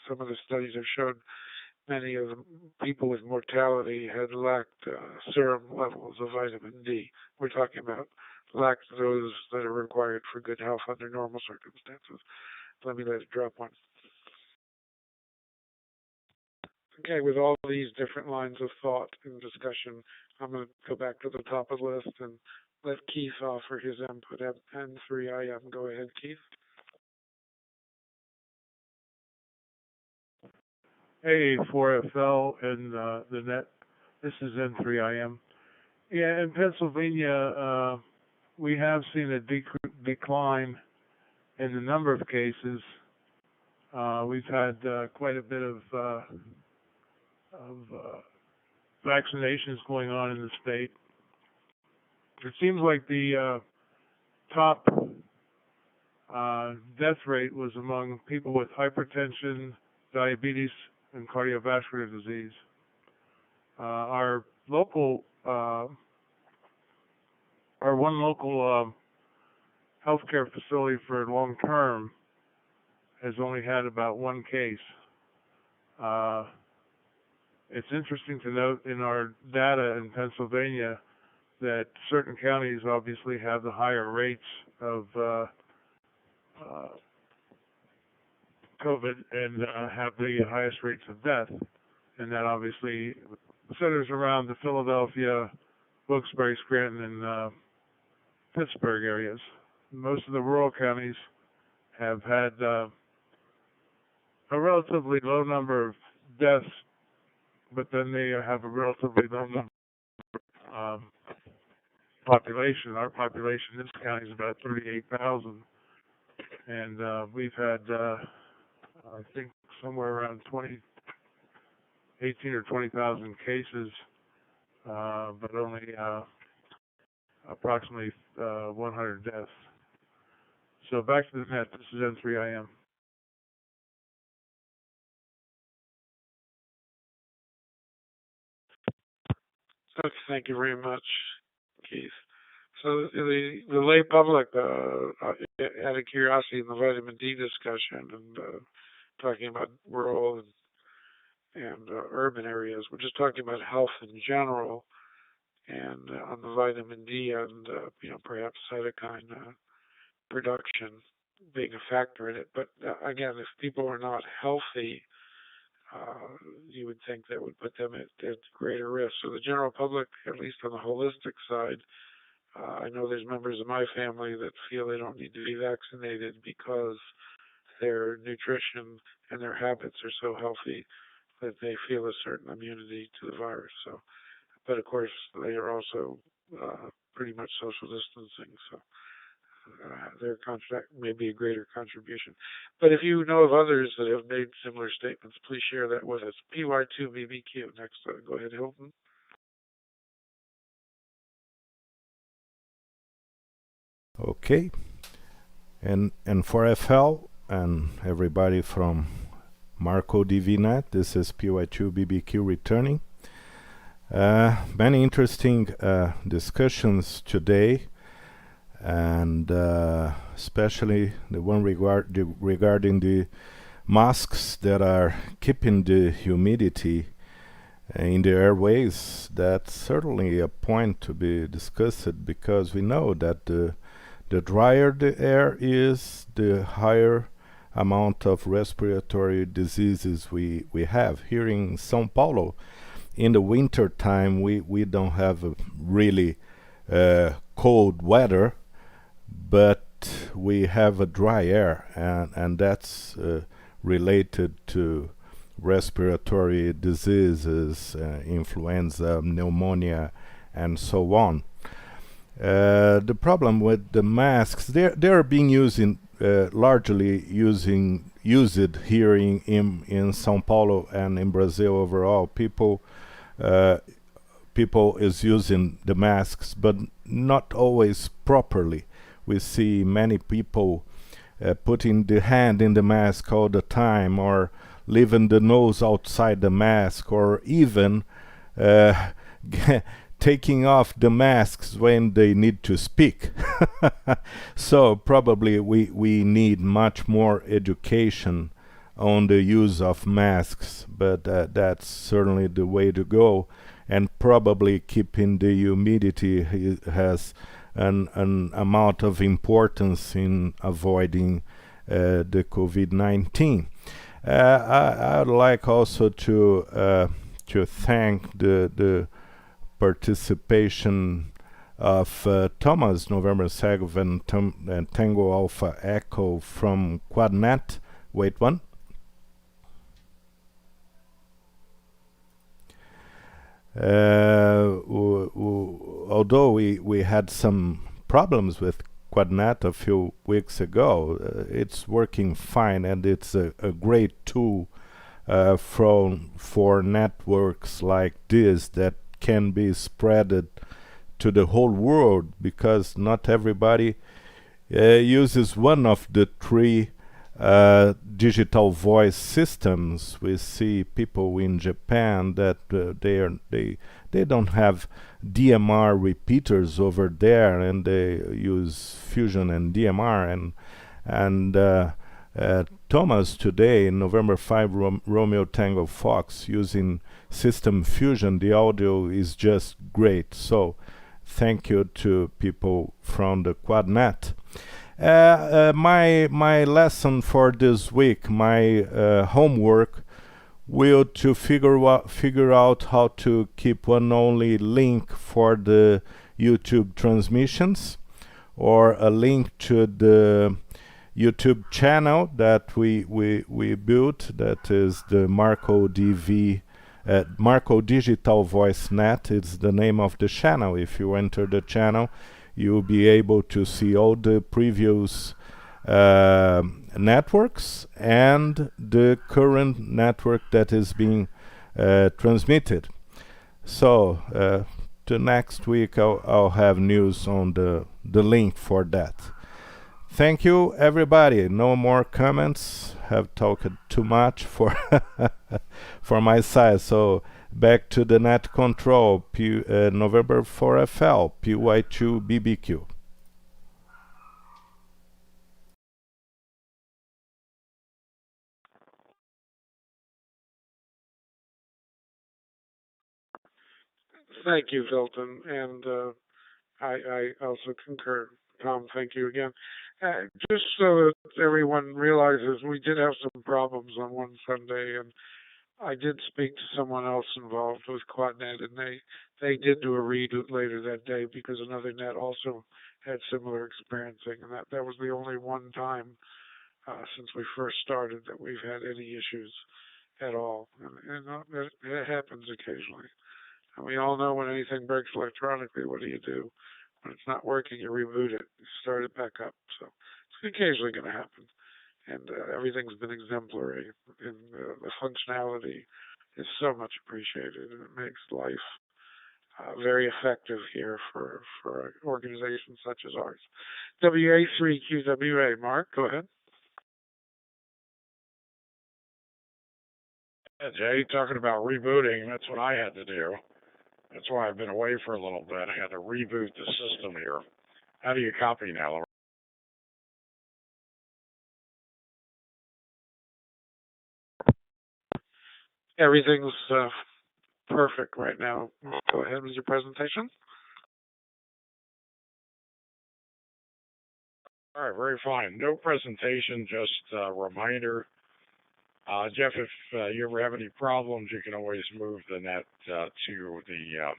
some of the studies have shown many of the people with mortality had lacked serum levels of vitamin D. We're talking about lacked those that are required for good health under normal circumstances. Let me let it drop one. Okay, with all these different lines of thought and discussion, I'm going to go back to the top of the list and let Keith offer his input at N3IM. Go ahead, Keith. Hey, 4FL and the net. This is N3IM. Yeah, in Pennsylvania, we have seen a decline in the number of cases. We've had quite a bit of vaccinations going on in the state. It seems like the top death rate was among people with hypertension, diabetes, and cardiovascular disease. Our one local healthcare facility for long term has only had about one case. It's interesting to note in our data in Pennsylvania that certain counties obviously have the higher rates of COVID and have the highest rates of death. And that obviously centers around the Philadelphia, Wilkes-Barre, Scranton, and Pittsburgh areas. Most of the rural counties have had a relatively low number of deaths, but then they have a relatively low number of population. Our population in this county is about 38,000, and we've had, I think, somewhere around 18 or 20,000 cases, but only approximately 100 deaths. So back to the net. This is N3IM. Okay, thank you very much, Keith. So the lay public, out of curiosity, in the vitamin D discussion and talking about rural and urban areas, we're just talking about health in general, and on the vitamin D and perhaps cytokine production being a factor in it. But again, if people are not healthy, you would think that would put them at greater risk. So the general public, at least on the holistic side, I know there's members of my family that feel they don't need to be vaccinated because their nutrition and their habits are so healthy that they feel a certain immunity to the virus. So, but of course, they are also pretty much social distancing. So their contract may be a greater contribution. But if you know of others that have made similar statements, please share that with us. PY2BBQ. Next, go ahead, Hilton. Okay. And for FL and everybody from Marco DVNet, this is PY2BBQ returning. Many interesting discussions today, and especially the one regarding the masks that are keeping the humidity in the airways. That's certainly a point to be discussed, because we know that the drier the air is, the higher amount of respiratory diseases we have. Here in São Paulo, in the winter time, we don't have a really cold weather, but we have a dry air, and that's related to respiratory diseases, influenza, pneumonia, and so on. The problem with the masks, they're being largely used here in São Paulo and in Brazil overall. People is using the masks, but not always properly. We see many people putting the hand in the mask all the time, or leaving the nose outside the mask, or even taking off the masks when they need to speak. So probably we need much more education on the use of masks, but that's certainly the way to go. And probably keeping the humidity has an amount of importance in avoiding the COVID-19. I'd like also to thank the participation of Thomas November 7 and Tango Alpha Echo from Quadnet. Wait one. Although we had some problems with Quadnet a few weeks ago, it's working fine, and it's a great tool for networks like this that can be spreaded to the whole world, because not everybody uses one of the three digital voice systems. We see people in Japan that they don't have DMR repeaters over there, and they use Fusion and DMR, and Thomas today in November 5 Romeo Tango Fox using System Fusion. The audio is just great. So thank you to people from the Quadnet. My lesson for this week, my homework, will to figure out how to keep one only link for the YouTube transmissions, or a link to the YouTube channel that we built, that is the Marco DV, Marco Digital Voice Net. It's the name of the channel. If you enter the channel, you'll be able to see all the previous networks and the current network that is being transmitted. So to next week I'll have news on the link for that. Thank you, everybody. No more comments. Have talked too much for for my side. So back to the net control. November 4FL, PY2 BBQ. Thank you, Hilton, and I also concur. Tom, thank you again. Just so that everyone realizes, we did have some problems on one Sunday, and I did speak to someone else involved with Quadnet, and they did do a reboot later that day because another net also had similar experiencing, and that was the only one time since we first started that we've had any issues at all, and it happens occasionally. And we all know when anything breaks electronically, what do? When it's not working, you reboot it, you start it back up. So it's occasionally going to happen. And everything's been exemplary, and the functionality is so much appreciated, and it makes life very effective here for organizations such as ours. WA3QWA, Mark, go ahead. Yeah, Jay, talking about rebooting, that's what I had to do. That's why I've been away for a little bit. I had to reboot the system here. How do you copy now? Everything's perfect right now. Go ahead with your presentation. All right, very fine. No presentation, just a reminder. Jeff, if you ever have any problems, you can always move the net to the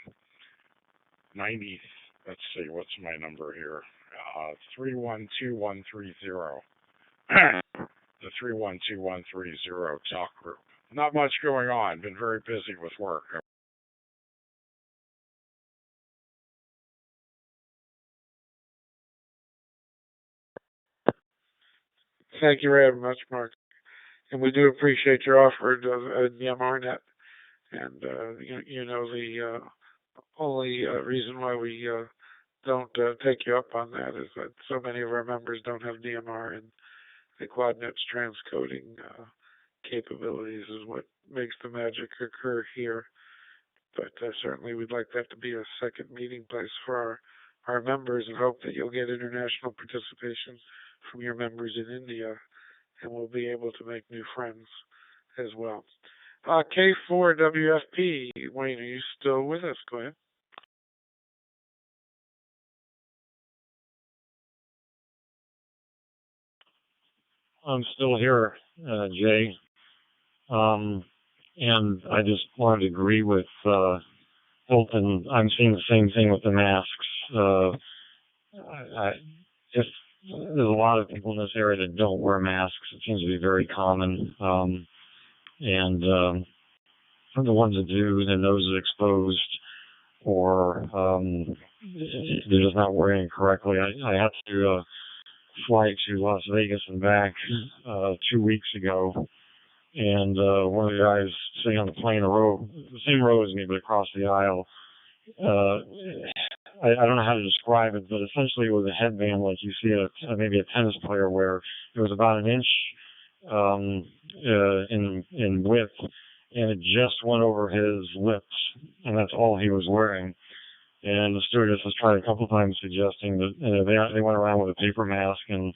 90. Let's see, what's my number here? 312130. The 312130 talk group. Not much going on. Been very busy with work. Thank you very much, Mark. And we do appreciate your offer of the MRNet. And you know the only reason why we don't take you up on that is that so many of our members don't have DMR, and the Quadnet's transcoding capabilities is what makes the magic occur here. But certainly we'd like that to be a second meeting place for our members and hope that you'll get international participation from your members in India and we'll be able to make new friends as well. K4WFP, Wayne, are you still with us? Go ahead. I'm still here, Jay. And I just wanted to agree with Hilton. I'm seeing the same thing with the masks. I just there's a lot of people in this area that don't wear masks. It seems to be very common. And for the ones that do, their nose is exposed, or they're just not wearing it correctly. I had to fly to Las Vegas and back 2 weeks ago, and one of the guys sitting on the plane, the same row as me, but across the aisle. I don't know how to describe it, but essentially it was a headband like you see maybe a tennis player wear. It was about an inch in width, and it just went over his lips, and that's all he was wearing. And the stewardess was trying a couple of times suggesting that they went around with a paper mask, and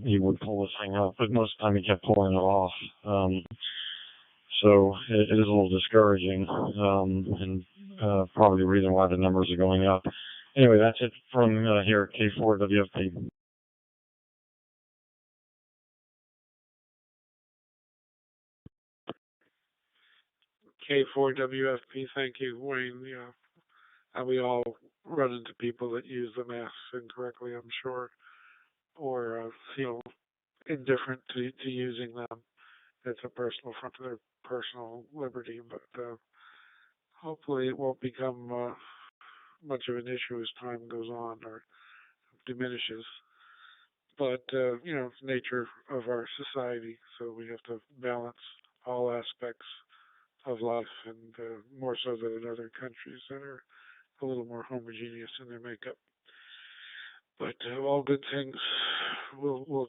he would pull this thing up, but most of the time he kept pulling it off. So it is a little discouraging, and probably the reason why the numbers are going up. Anyway, that's it from here at K4WFP. K4WFP, thank you, Wayne. Yeah, and we all run into people that use the masks incorrectly, I'm sure, or feel indifferent to using them. It's a personal front to their personal liberty, but hopefully it won't become much of an issue as time goes on or diminishes. But it's the nature of our society, so we have to balance all aspects of life, and more so than in other countries that are a little more homogeneous in their makeup. But all good things will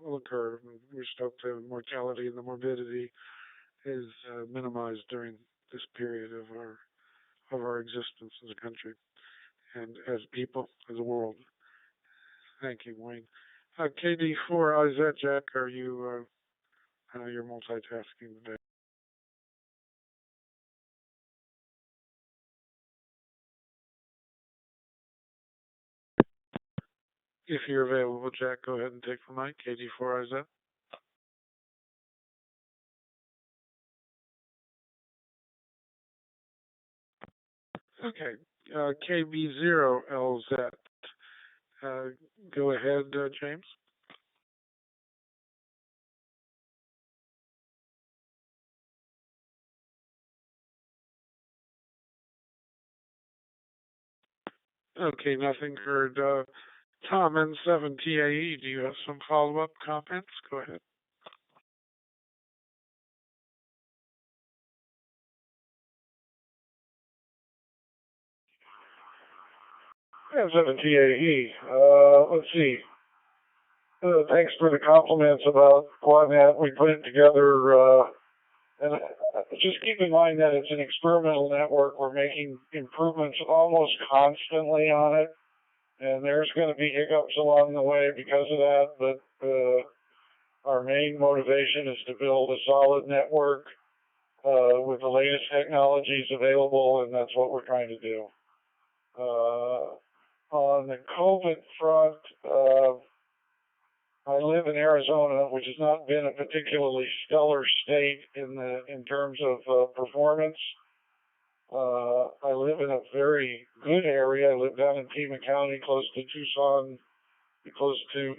occur. We just hope the mortality and the morbidity is minimized during this period of our existence as a country and as people, as a world. Thank you, Wayne. KD4, Izette, Jack, are you? I know you're multitasking today. If you're available, Jack, go ahead and take the mic. KD4, Izette. Okay. KB0LZ. Go ahead, James. Okay, nothing heard. Tom N7TAE, do you have some follow-up comments? Go ahead. N7TAE, let's see. Thanks for the compliments about Quadnet. We put it together, and just keep in mind that it's an experimental network. We're making improvements almost constantly on it, and there's going to be hiccups along the way because of that, but our main motivation is to build a solid network with the latest technologies available, and that's what we're trying to do. On the COVID front, I live in Arizona, which has not been a particularly stellar state in terms of performance. I live in a very good area. I live down in Pima County, close to Tucson, close to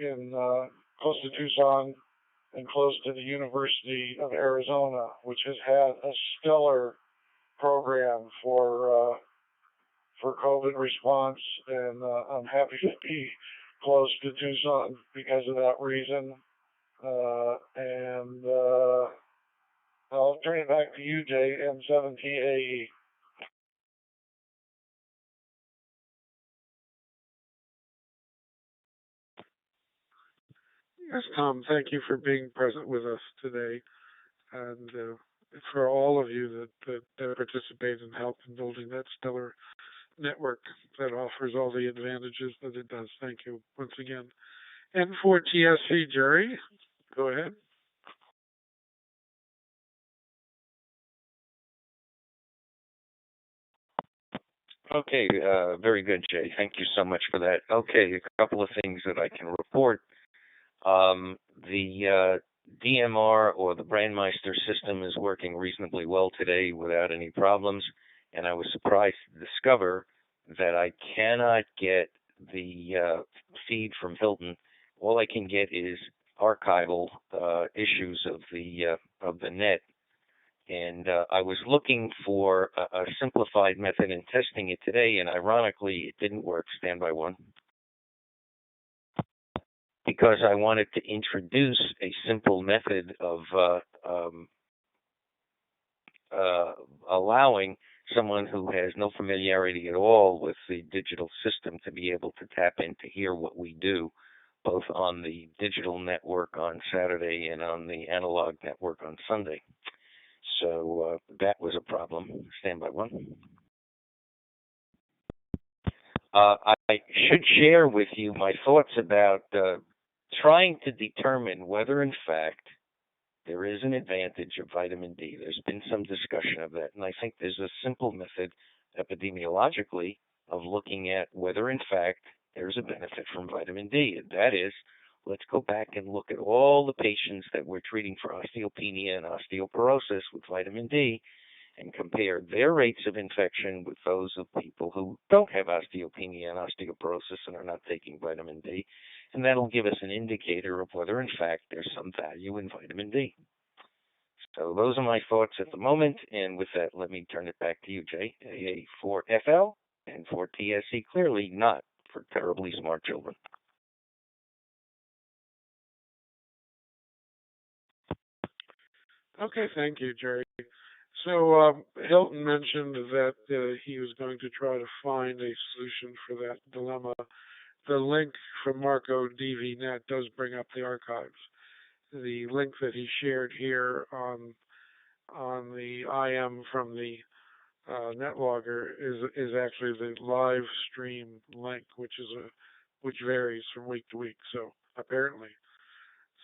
Tucson, and close to the University of Arizona, which has had a stellar program for COVID response, and I'm happy to be close to Tucson because of that reason. And I'll turn it back to you, Jay, N7TAE. Yes, Tom, thank you for being present with us today. And for all of you that participate and help in building that stellar network that offers all the advantages that it does. Thank you once again. And for TSC, Jerry, go ahead. Okay, very good, Jay. Thank you so much for that. Okay, a couple of things that I can report. The DMR or the Brandmeister system is working reasonably well today without any problems, and I was surprised to discover that I cannot get the feed from Hilton. All I can get is archival issues of the net, and I was looking for a simplified method in testing it today, and ironically, it didn't work. Stand by one. Because I wanted to introduce a simple method of allowing someone who has no familiarity at all with the digital system to be able to tap in to hear what we do, both on the digital network on Saturday and on the analog network on Sunday. So that was a problem. Stand by one. I should share with you my thoughts about trying to determine whether, in fact, there is an advantage of vitamin D. There's been some discussion of that, and I think there's a simple method epidemiologically of looking at whether, in fact, there's a benefit from vitamin D. And that is, let's go back and look at all the patients that we're treating for osteopenia and osteoporosis with vitamin D and compare their rates of infection with those of people who don't have osteopenia and osteoporosis and are not taking vitamin D. And that'll give us an indicator of whether, in fact, there's some value in vitamin D. So those are my thoughts at the moment. And with that, let me turn it back to you, Jay. AA for FL and for TSC, clearly not for terribly smart children. Okay, thank you, Jerry. So Hilton mentioned that he was going to try to find a solution for that dilemma. The link from Marco DVNet does bring up the archives. The link that he shared here on the IM from the NetLogger is actually the live stream link, which varies from week to week. So apparently,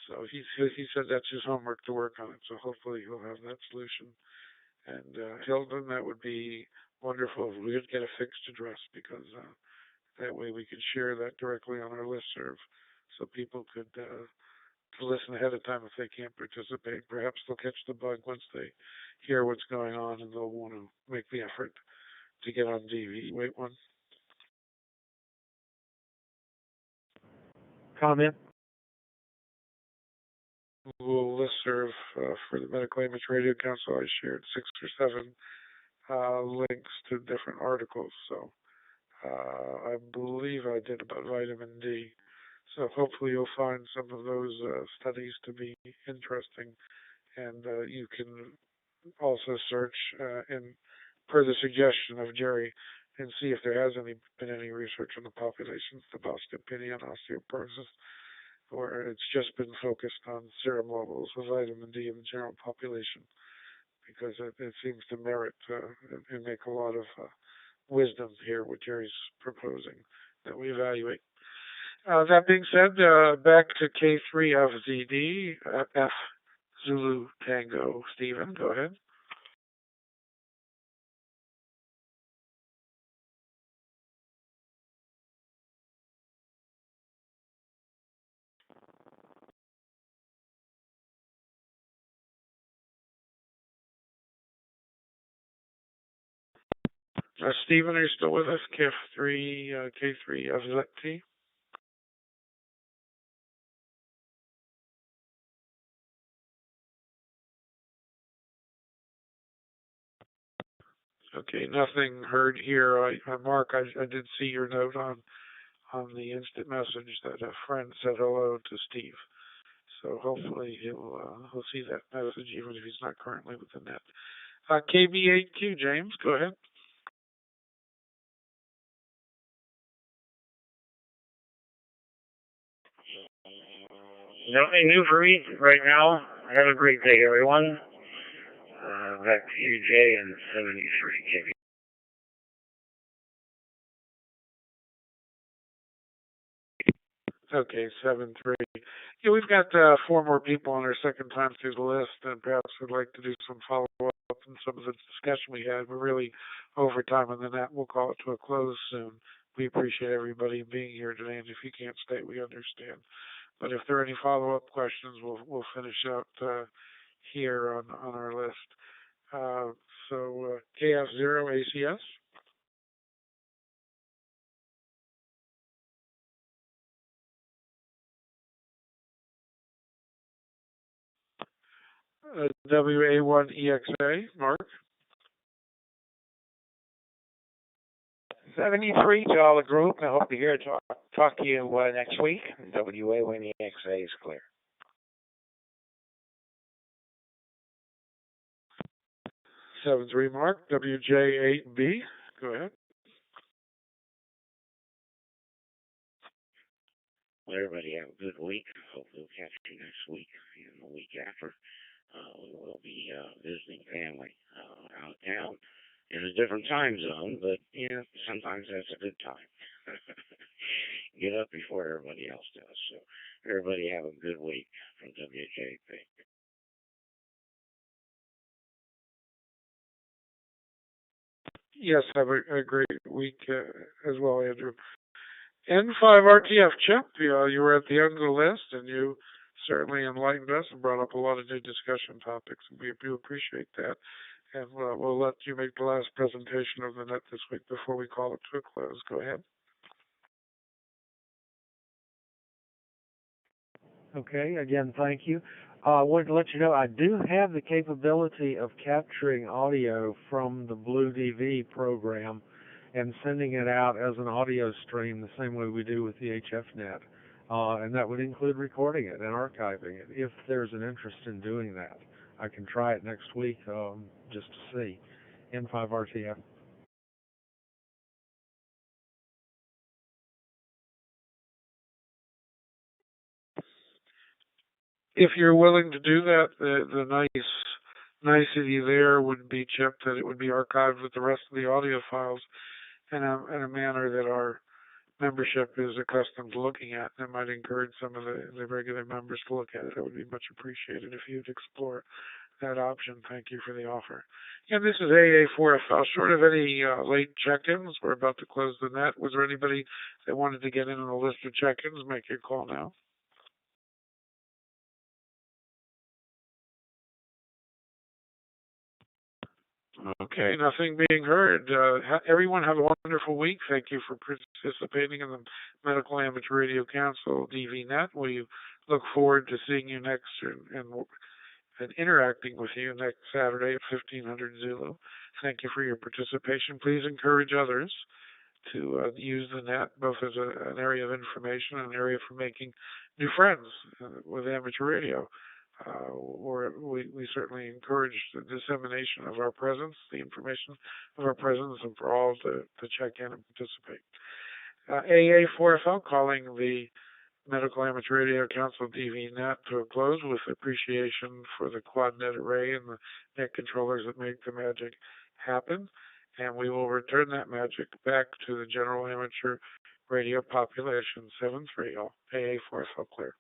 so he said that's his homework to work on it. So hopefully he'll have that solution. And Hilton, that would be wonderful if we could get a fixed address, because that way we could share that directly on our listserv, so people could listen ahead of time if they can't participate. Perhaps they'll catch the bug once they hear what's going on, and they'll want to make the effort to get on DV. Wait one. Comment? Google listserv for the Medical Image Radio Council. I shared 6 or 7 links to different articles. So I believe I did about vitamin D. So hopefully you'll find some of those studies to be interesting, and you can also search in per the suggestion of Jerry and see if there has been any research on the populations of osteopenia and osteoporosis, or it's just been focused on serum levels of vitamin D in the general population, because it seems to merit and make a lot of wisdom here what Jerry's proposing that we evaluate. That being said, back to K3FZD, F Zulu Tango. Stephen, go ahead. Stephen, are you still with us? K3FZT? Okay, nothing heard here. Mark, I did see your note on the instant message that a friend said hello to Steve. So hopefully he'll see that message even if he's not currently with the net. KB8Q, James, go ahead. Nothing new for me right now. Have a great day, everyone. Back to you, Jay, and 73 KB. Okay, 7-3. Yeah, we've got 4 more people on our second time through the list, and perhaps we'd like to do some follow-up on some of the discussion we had. We're really over time on the net. We'll call it to a close soon. We appreciate everybody being here today, and if you can't stay, we understand. But if there are any follow-up questions, we'll finish out here on our list. Uh, so KF0 ACS. WA1EXA, Mark. 73 to all the group. I hope to talk to you next week. WA when the XA is clear. 7-3, Mark. WJ8B. Go ahead. Well, everybody have a good week. Hopefully we'll catch you next week and the week after. We will be visiting family out of town in a different time zone, but sometimes that's a good time. Get up before everybody else does. So everybody have a good week from WJP. Yes, have a great week as well, Andrew. N5RTF Chip, you were at the end of the list, and you certainly enlightened us and brought up a lot of new discussion topics. We do appreciate that. And we'll let you make the last presentation of the net this week before we call it to a close. Go ahead. Okay, again, thank you. I wanted to let you know I do have the capability of capturing audio from the Blue DV program and sending it out as an audio stream the same way we do with the HFNet. And that would include recording it and archiving it if there's an interest in doing that. I can try it next week just to see. N5RTF. If you're willing to do that, the nicety there would be, Chip, that it would be archived with the rest of the audio files in a manner that our membership is accustomed to looking at. That might encourage some of the regular members to look at it. That would be much appreciated if you'd explore that option. Thank you for the offer. And this is AA4FL. Short of any late check-ins, we're about to close the net. Was there anybody that wanted to get in on the list of check-ins? Make your call now. Okay, nothing being heard. Everyone have a wonderful week. Thank you for participating in the Medical Amateur Radio Council DVNet. We look forward to seeing you next and interacting with you next Saturday at 1500 Zulu. Thank you for your participation. Please encourage others to use the net both as an area of information and an area for making new friends with amateur radio. We certainly encourage the dissemination of our presence, the information of our presence, and for all to check in and participate. AA4FL calling the Medical Amateur Radio Council DVNet to a close with appreciation for the Quadnet array and the net controllers that make the magic happen. And we will return that magic back to the general amateur radio population. 7-3, AA4FL clear.